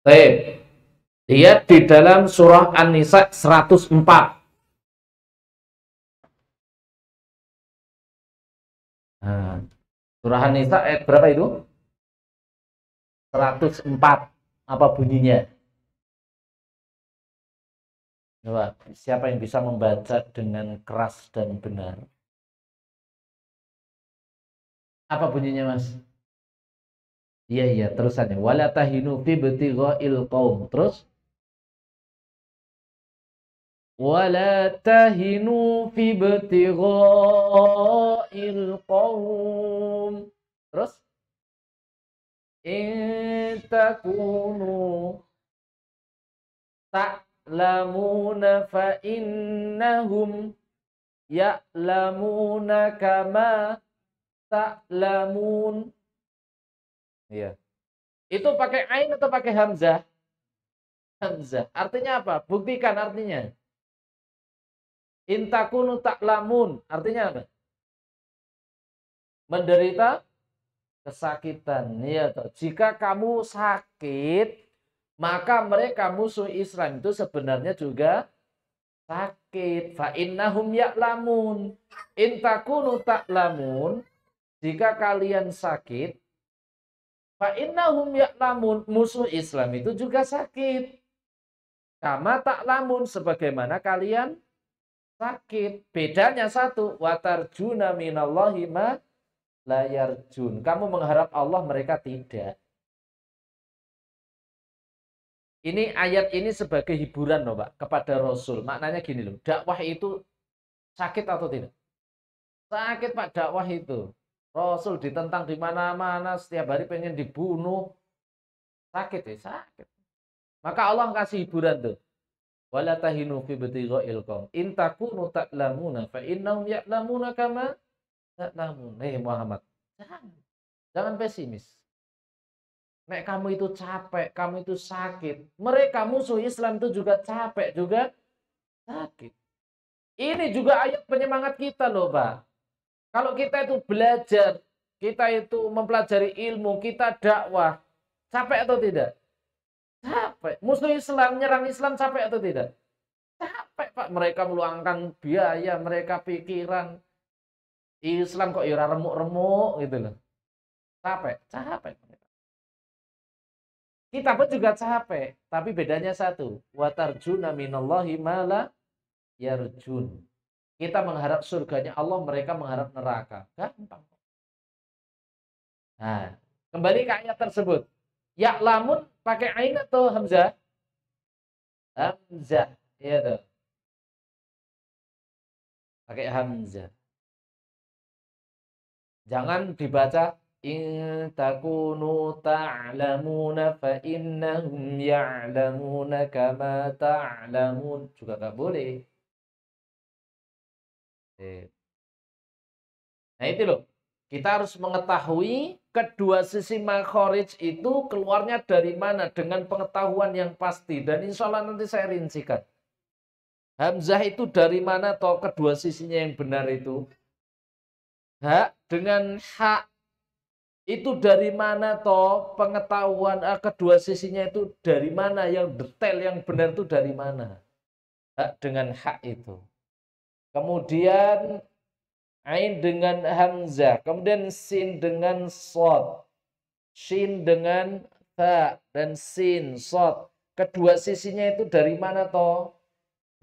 Baik. Lihat di dalam surah An-Nisa 104. Nah, surah An-Nisa ayat berapa itu? 104. Apa bunyinya? Coba, siapa yang bisa membaca dengan keras dan benar? Apa bunyinya, Mas? Iya, iya, terusannya. Wala tahinu fi ibtigha'il qaum. Terus? Wala tahinu fi ibtigha'il qaum. Terus? In takunu ta'lamuna fa innahum ya'lamuna kama ta'lamun. Iya. Itu pakai ain atau pakai hamzah? Hamzah. Artinya apa? Buktikan artinya. In takunu ta'lamun. Artinya apa? Menderita kesakitan. Iya toh. Jika kamu sakit, maka mereka musuh Islam itu sebenarnya juga sakit. Fa innahum ya'lamun. In takunu ta'lamun. Jika kalian sakit, fa innahum ya'lamun. Musuh Islam itu juga sakit. Kama ta'lamun. Sebagaimana kalian sakit. Bedanya satu. Watarjuna minallahi ma layar jun. Kamu mengharap Allah, mereka tidak. Ini ayat ini sebagai hiburan loh Pak kepada Rasul. Maknanya gini loh, dakwah itu sakit atau tidak? Sakit Pak dakwah itu. Rasul ditentang di mana-mana, setiap hari pengen dibunuh. Sakit ya, sakit. Maka Allah kasih hiburan tuh. Wala tahinu fi ibtigha'il qaum. In takunu ta'lamuna fa innahum ya'lamuna kama ta'lamun. Muhammad, jangan pesimis. Nek kamu itu capek, kamu itu sakit. Mereka musuh Islam itu juga capek juga Sakit. Ini juga ayat penyemangat kita loh, Pak. Kalau kita itu belajar, kita itu mempelajari ilmu, kita dakwah, capek atau tidak? Capek. Musuh Islam, nyerang Islam capek atau tidak? Capek, Pak. Mereka meluangkan biaya, mereka pikiran. Islam kok ya remuk-remuk gitu loh. Capek, capek. Kita pun juga capek, tapi bedanya satu. Watarjuna minallahi mala yarjun. Kita mengharap surganya Allah, mereka mengharap neraka. Gampang. Nah, kembali ke ayat tersebut. Ya'lamun pakai ain atau hamzah? Hamzah. Iya tuh. Pakai hamzah. Jangan dibaca in takunu ta'lamuna fa innahum ya'lamuna kama ta'lamun. Juga nggak boleh. Nah itu loh. Kita harus mengetahui kedua sisi makhraj itu keluarnya dari mana dengan pengetahuan yang pasti. Dan insya Allah nanti saya rincikan. Hamzah itu dari mana toh kedua sisinya yang benar itu? Hak dengan hak itu dari mana toh pengetahuan kedua sisinya itu dari mana yang detail yang benar itu dari mana? Hak dengan hak itu. Kemudian ain dengan hamzah, kemudian sin dengan sod, shin dengan ta dan sin sod. Kedua sisinya itu dari mana toh?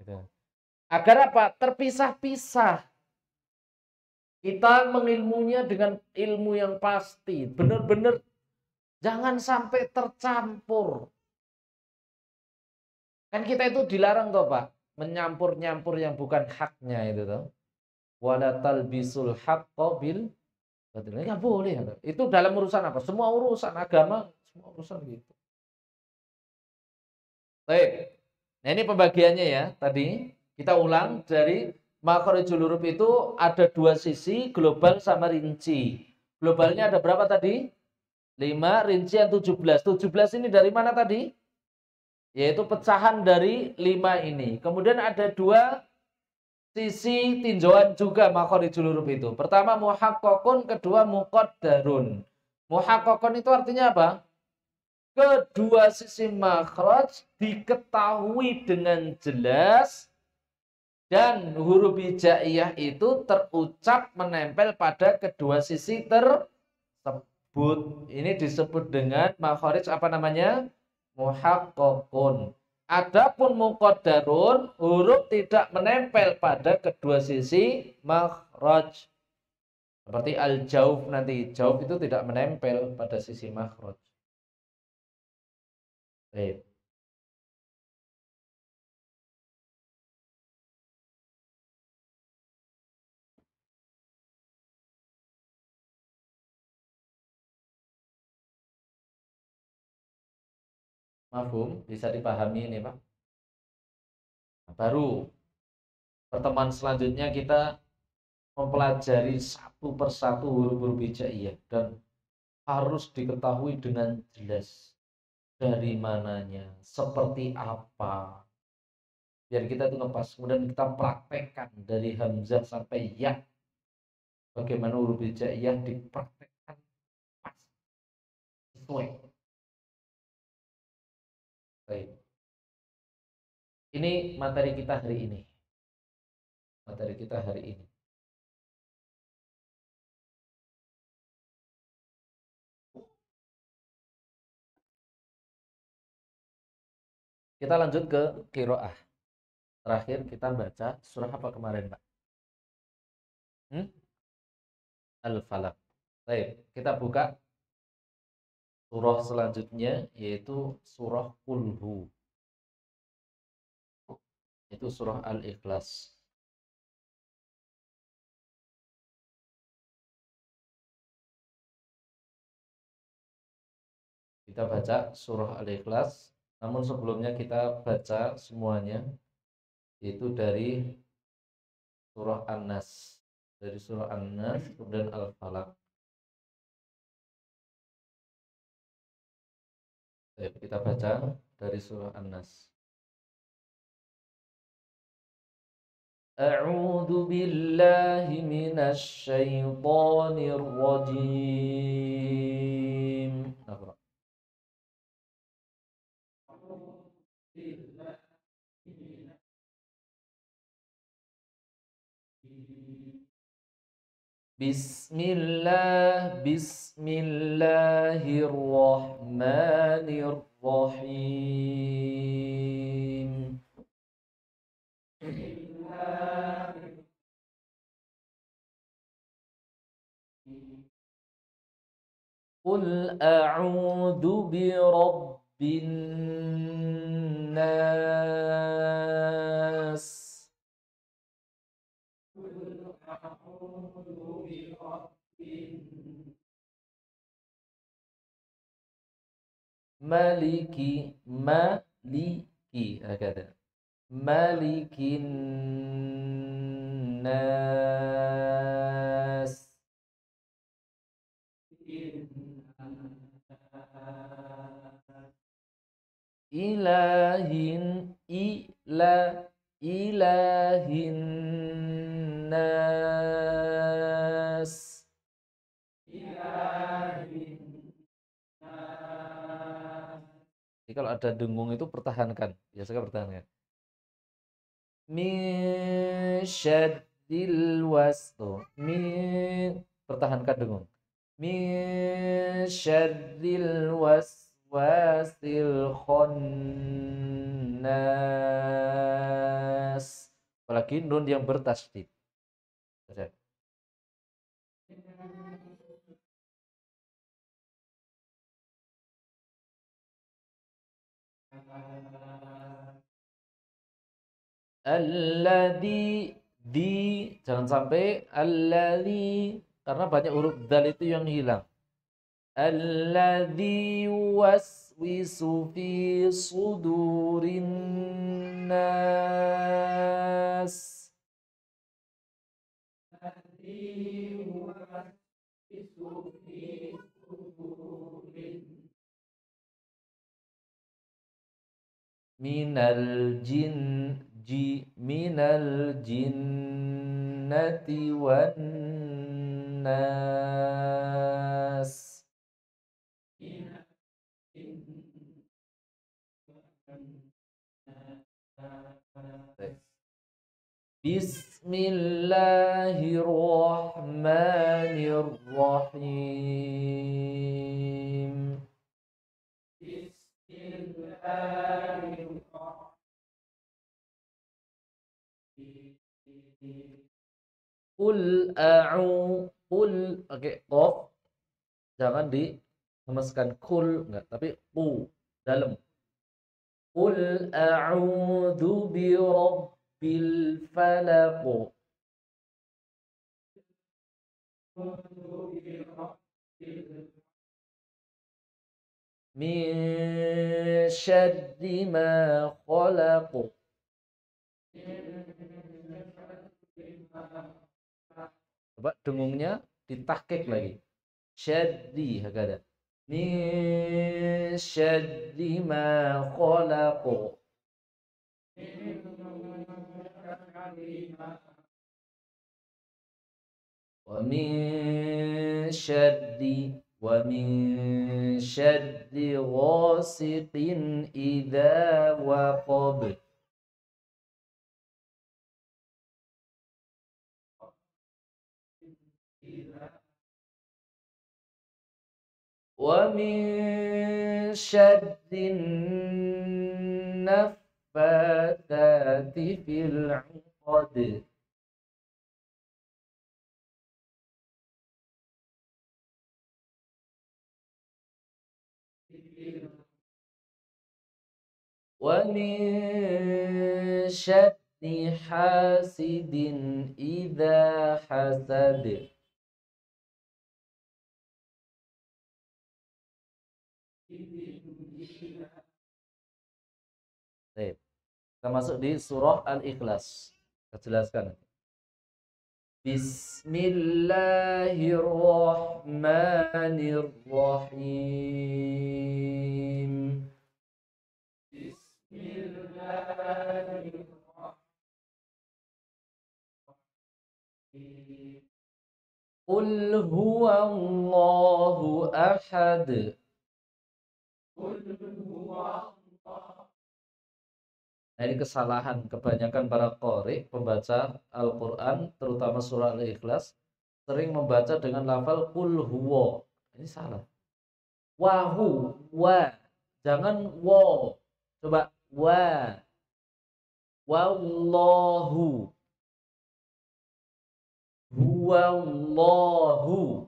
Gitu. Agar apa? Terpisah-pisah. Kita mengilmunya dengan ilmu yang pasti. Benar-benar jangan sampai tercampur. Kan kita itu dilarang toh, Pak, menyampur-nyampur yang bukan haknya itu toh. Wala talbisul haqqo bil batil. Enggak boleh. Itu dalam urusan apa? Semua urusan agama, semua urusan gitu. Baik. Nah, ini pembagiannya ya. Tadi kita ulang dari makharijul huruf itu ada dua sisi, global sama rinci. Globalnya ada berapa tadi? 5, rincian 17. 17 ini dari mana tadi? Yaitu pecahan dari 5 ini. Kemudian ada dua sisi tinjauan juga makharijul huruf itu. Pertama muhaqqaqun, kedua muqaddarun. Muhaqqaqun itu artinya apa? Kedua sisi makhraj diketahui dengan jelas dan huruf hijaiyah itu terucap menempel pada kedua sisi tersebut. Ini disebut dengan makhraj apa namanya? Muhaqqaqun. Adapun muqaddarun, huruf tidak menempel pada kedua sisi makhraj. Seperti al-jauf nanti, jauf itu tidak menempel pada sisi makhraj. Baik. Mafhum, bisa dipahami ini, Pak. Baru pertemuan selanjutnya kita mempelajari satu persatu huruf-huruf hijaiyah dan harus diketahui dengan jelas dari mananya, seperti apa. Biar kita itu ngepas, kemudian kita praktekkan dari hamzah sampai ya. Bagaimana huruf hijaiyah dipraktekkan pas, sesuai. Baik. Ini materi kita hari ini. Materi kita hari ini. Kita lanjut ke qiraah. Terakhir kita baca surah apa kemarin, Pak? Al-Falaq. Baik, kita buka surah selanjutnya yaitu surah Qulhu. Itu surah Al-Ikhlas. Kita baca surah Al-Ikhlas. Namun sebelumnya kita baca semuanya yaitu dari surah An-Nas. Dari surah An-Nas kemudian Al-Falaq. Baik, kita baca dari surah An-Nas. A'udzu billahi minasy syaithanir rajim. Naqra. Bismillahirrahmanirrahim. Qul a'udzu birabbin nas. Maliki hakada. Malikin nas. Ilahin nas. Jadi kalau ada dengung itu pertahankan, biasakan pertahankan. Min syadril tuh. Pertahankan dengung. Min syadril waswasil khannas. Apalagi nun yang bertasydid. Alladzi jangan sampai alladzi karena banyak huruf dal itu yang hilang. Alladzi waswisu fi sudurin nas. Minal jinnati wan nas. Bismillahirrahmanirrahim. Qul pakai qaf, jangan dihembuskan kul enggak, tapi dalam. Qul a'udzu birabbil falaq. Min syarri ma khalaq. Coba dengungnya ditahqiq lagi. Syaddi hakada. Min syarri ma khalaq. ومن شر غاسق إذا وقب. ومن شر النفاثات في العقد. ومن شر حاسد إذا حسد. Baik. Kita masuk di surah Al-Ikhlas. Kita jelaskan. Bismillahirrahmanirrahim. Qul huwallahu ahad. Nah, ini kesalahan kebanyakan para qori, pembaca Al-Quran, terutama surah Al-Ikhlas, sering membaca dengan lafal qul huwa. Ini salah. Wahu, wa. Jangan wo. Coba wa. Wallahu. Huwallahu.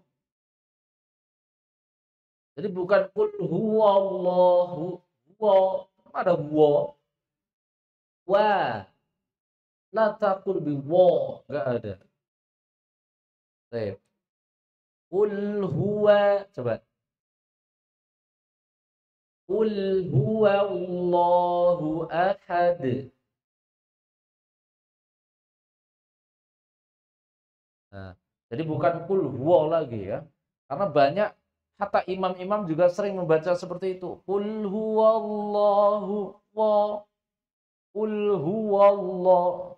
Jadi bukan qul huwallahu. Wa. Ada wa. Wa. La taqul bi wa. Enggak ada. Baik. Qul huwa. Coba. Qul huwallahu ahad. Nah, jadi bukan qul huwa lagi ya. Karena banyak hatta imam-imam juga sering membaca seperti itu. Qul huwallahu wa. Qul huwallah.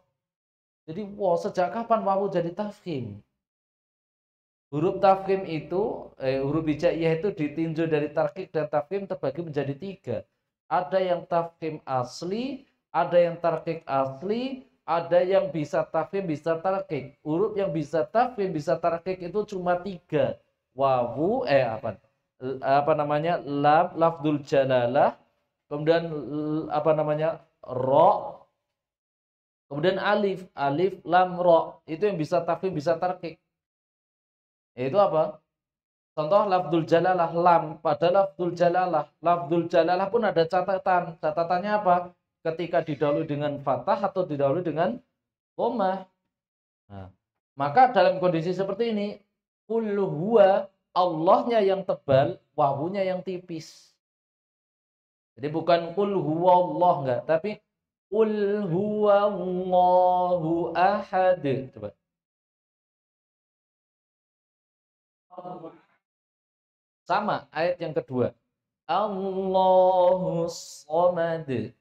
Jadi wa sejak kapan wawu jadi tafkhim? Huruf tafkhim itu huruf hijaiyah itu ditinjau dari tarkik dan tafkhim terbagi menjadi 3. Ada yang tafkhim asli, ada yang tarkik asli, ada yang bisa tafkhim, bisa tarkik. Huruf yang bisa tafkhim, bisa tarkik itu cuma 3. Wawu, apa namanya? Lam, lafdzul jalalah, kemudian apa namanya? Ro, kemudian alif, alif, lam, ro. Itu yang bisa tafkhim, bisa tarkik. Itu apa? Contoh lafdzul jalalah lam, pada lafdzul jalalah pun ada catatan. Catatannya apa? Ketika didahului dengan fathah atau didahului dengan dhammah. Nah, maka dalam kondisi seperti ini, qul huwa, Allahnya yang tebal, wawunya yang tipis. Jadi bukan qul huwallah enggak, tapi qul huwallahu ahad. Coba. Sama ayat yang kedua. Allahus somad.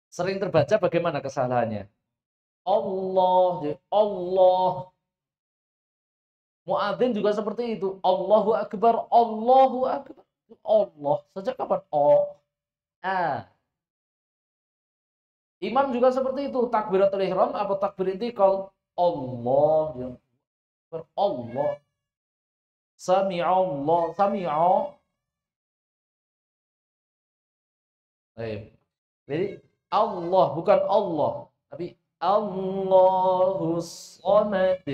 Sering terbaca bagaimana kesalahannya? Allah, Allah. Muadzin juga seperti itu. Allahu Akbar, Allahu Akbar. Allah. Sejak kapan? Oh. A. Imam juga seperti itu. Takbiratul ihram atau takbir intiqal. Allah. Yang Allah. Sami'allah. Sami'a. Jadi Allah bukan Allah, tapi Allahus Samad.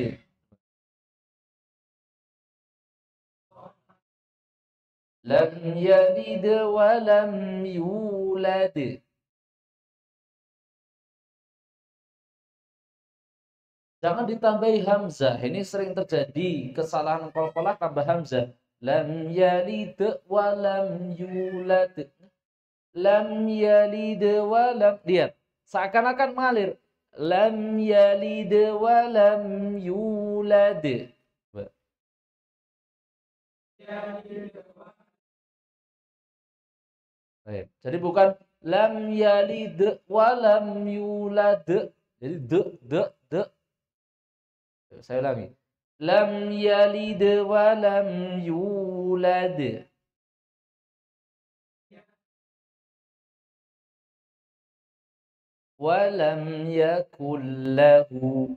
Lam yalid wa lam yulad. Jangan ditambahi hamzah. Ini sering terjadi kesalahan qalqalah tambah hamzah. Lam yalid wa lam yulad. Lam yalid wa lam. Lihat, seakan-akan mengalir. Lam yalid wa lam yulad. Baik. Jadi bukan lam yalid wa lam yulad. Jadi de. Saya ulangi. Lam yalid wa lam yulad. Walam yakul lahu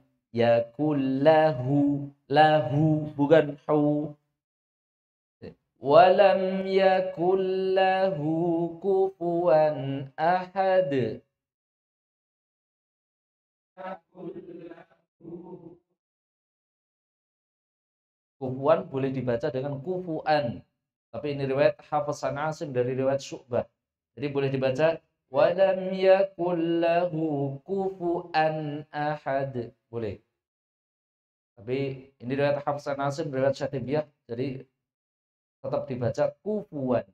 lahu bukan hu. Walam yakul lahu kufuwan ahad. Kufuwan boleh dibaca dengan kufuan, tapi ini riwayat Hafiz an Asim dari riwayat Syu'bah. Jadi boleh dibaca walam yakul lahu kufuwan ahad. Boleh. Tapi ini riwayat Hafiz an Asim, riwayat Syatibiyah, jadi tetap dibaca kufuwan.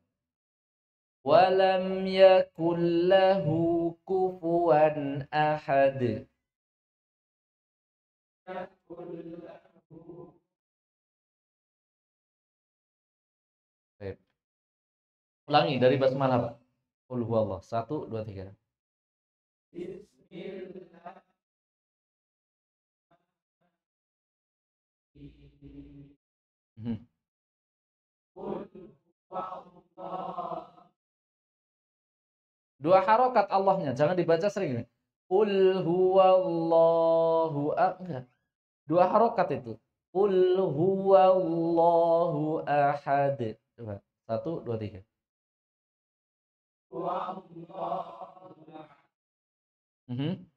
Walam yakul lahu kufuwan ahad. Baik. Ulangi dari basmalah, Pak. Qul huwallah. 1, 2, 3. Mhm. Dua harokat Allahnya, jangan dibaca sering. Qul huwallahu ahad. Dua harokat itu. Qul huwallahu ahad. Coba. Satu, dua, tiga. Mhm.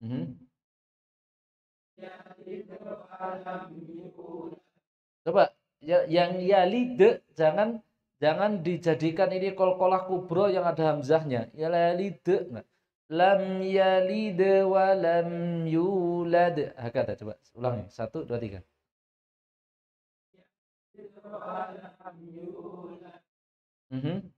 Mhm. Coba yang yalide jangan jangan dijadikan ini kolkolah kubro yang ada hamzahnya. Ya yalide. Nah. Lam yalide wa lam yulad. Hakata coba ulangi. Satu, dua, tiga. Mhm.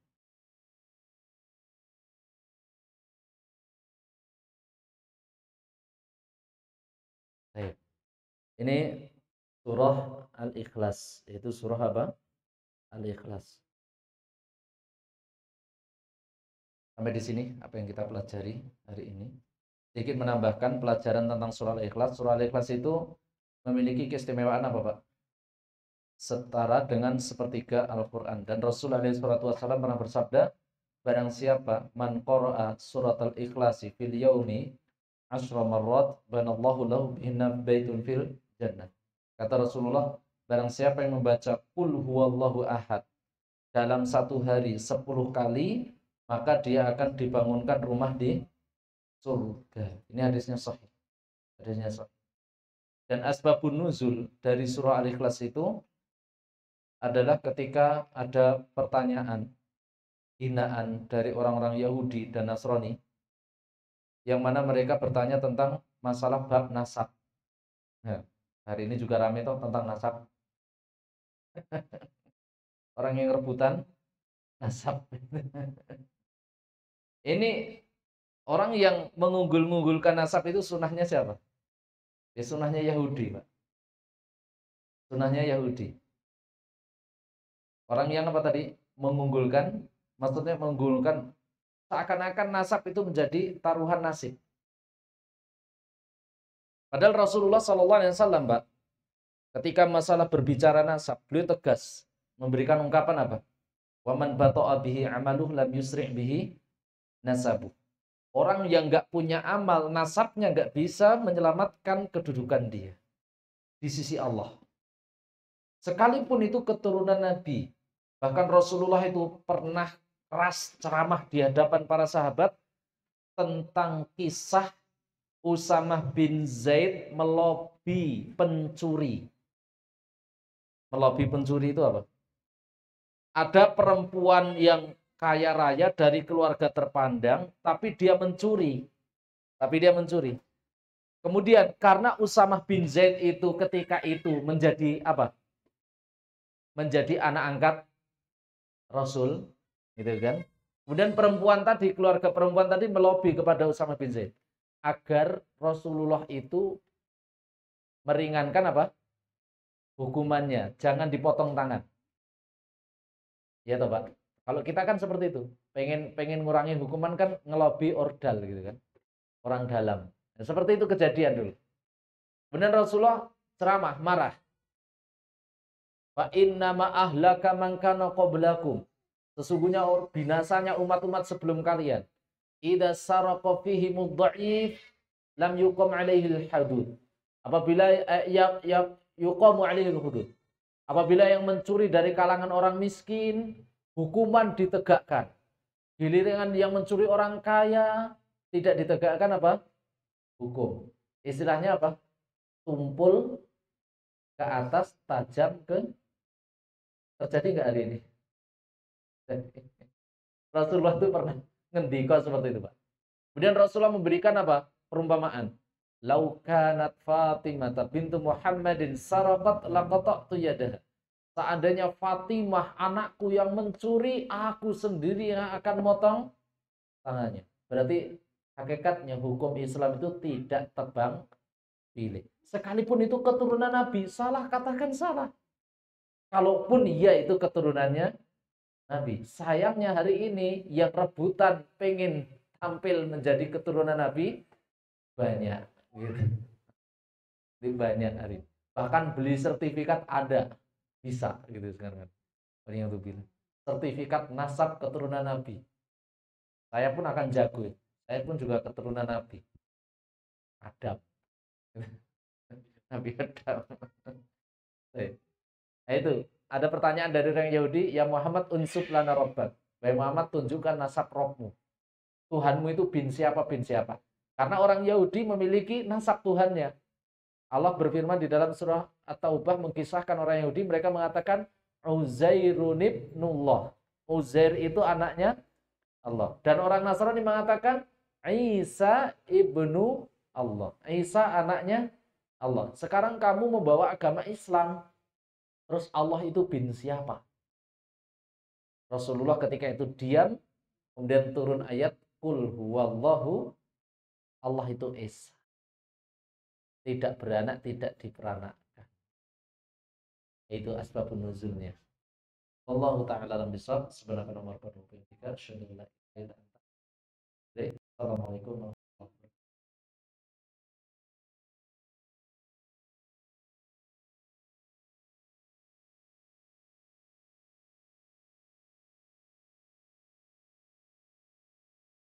Baik. Ini surah Al-Ikhlas. Itu surah apa? Al-Ikhlas. Sampai di sini apa yang kita pelajari hari ini. Sedikit menambahkan pelajaran tentang surah Al-Ikhlas. Surah Al-Ikhlas itu memiliki keistimewaan apa, Pak? Setara dengan sepertiga Al-Quran. Dan Rasulullah SAW pernah bersabda, barang siapa man qara'a surat Al-Ikhlasi fil yaumi asyra marrat banallahu lahu bihinna baitun fil jannah. Kata Rasulullah, barang siapa yang membaca qul huwallahu ahad dalam satu hari 10 kali, maka dia akan dibangunkan rumah di surga. Ini hadisnya sahih. Hadisnya sahih. Dan asbabun nuzul dari surah Al-Ikhlas itu adalah ketika ada pertanyaan hinaan dari orang-orang Yahudi dan Nasrani yang mana mereka bertanya tentang masalah bab nasab. Nah, hari ini juga rame toh tentang nasab. Orang yang rebutan nasab. Ini orang yang mengunggul-unggulkan nasab itu sunahnya siapa? Ya sunahnya Yahudi, Pak. Sunahnya Yahudi. Orang yang apa tadi? Mengunggulkan, maksudnya mengunggulkan seakan-akan nasab itu menjadi taruhan nasib. Padahal Rasulullah SAW, Pak, ketika masalah berbicara nasab, beliau tegas memberikan ungkapan apa? Waman bata'a bihi amaluh lam yusri' bihi nasabu. Orang yang nggak punya amal, nasabnya nggak bisa menyelamatkan kedudukan dia di sisi Allah. Sekalipun itu keturunan Nabi. Bahkan Rasulullah itu pernah keras ceramah di hadapan para sahabat tentang kisah Usamah bin Zaid melobi pencuri. Melobi pencuri itu apa? Ada perempuan yang kaya raya dari keluarga terpandang, tapi dia mencuri. Tapi dia mencuri. Kemudian karena Usamah bin Zaid itu ketika itu menjadi apa? Menjadi anak angkat Rasul, gitu kan? Kemudian perempuan tadi, keluarga perempuan tadi melobi kepada Usamah bin Zaid agar Rasulullah itu meringankan apa? Hukumannya, jangan dipotong tangan. Ya toh, Pak. Kalau kita kan seperti itu, pengen pengen ngurangi hukuman kan ngelobi ordal gitu kan. Orang dalam. Nah, seperti itu kejadian dulu. Kemudian Rasulullah ceramah, marah. Fa inna ma ahlaka man kana qablakum. Sesungguhnya binasanya umat-umat sebelum kalian. Idza saraqa fihi mudha'if lam yuqam alaihi al-hudud. Apabila yuqamu alaihi al-hudud. Apabila yang mencuri dari kalangan orang miskin, hukuman ditegakkan. Giliran yang mencuri orang kaya, tidak ditegakkan apa? Hukum. Istilahnya apa? Tumpul ke atas, tajam ke. Terjadi nggak hari ini? Rasulullah itu pernah ngendika seperti itu, Pak. Kemudian Rasulullah memberikan apa? Perumpamaan. Lau kanat Fatimah bintu Muhammadin saraqat laqata'tu yadaha. Seandainya Fatimah anakku yang mencuri, aku sendiri yang akan motong tangannya. Berarti hakikatnya hukum Islam itu tidak tebang pilih. Sekalipun itu keturunan Nabi, salah katakan salah. Kalaupun iya itu keturunannya Nabi. Sayangnya hari ini yang rebutan pengen tampil menjadi keturunan Nabi banyak. gitu. Jadi banyak hari. Bahkan beli sertifikat ada, bisa gitu sekarang kan. Banyak yang tuh bilang. Sertifikat nasab keturunan Nabi. Saya pun akan jago. Saya pun juga keturunan Nabi. Adab. Nabi Adam. Nah itu, ada pertanyaan dari orang Yahudi, ya Muhammad unsub lana robbak. Baik Muhammad, tunjukkan nasab rohmu. Tuhanmu itu bin siapa, bin siapa. Karena orang Yahudi memiliki nasab Tuhannya. Allah berfirman di dalam surah At-Taubah mengkisahkan orang Yahudi, mereka mengatakan Uzairun ibnullah. Uzair itu anaknya Allah. Dan orang Nasrani mengatakan Isa ibnu Allah. Isa anaknya Allah. Sekarang kamu membawa agama Islam, terus Allah itu bin siapa? Rasulullah ketika itu diam, kemudian turun ayat Qul huwallahu, Allah itu Esa. Tidak beranak, tidak diperanakkan. Itu asbabun nuzulnya. Allah Ta'ala alam bisawab. Sebenarnya nomor 23. Assalamualaikum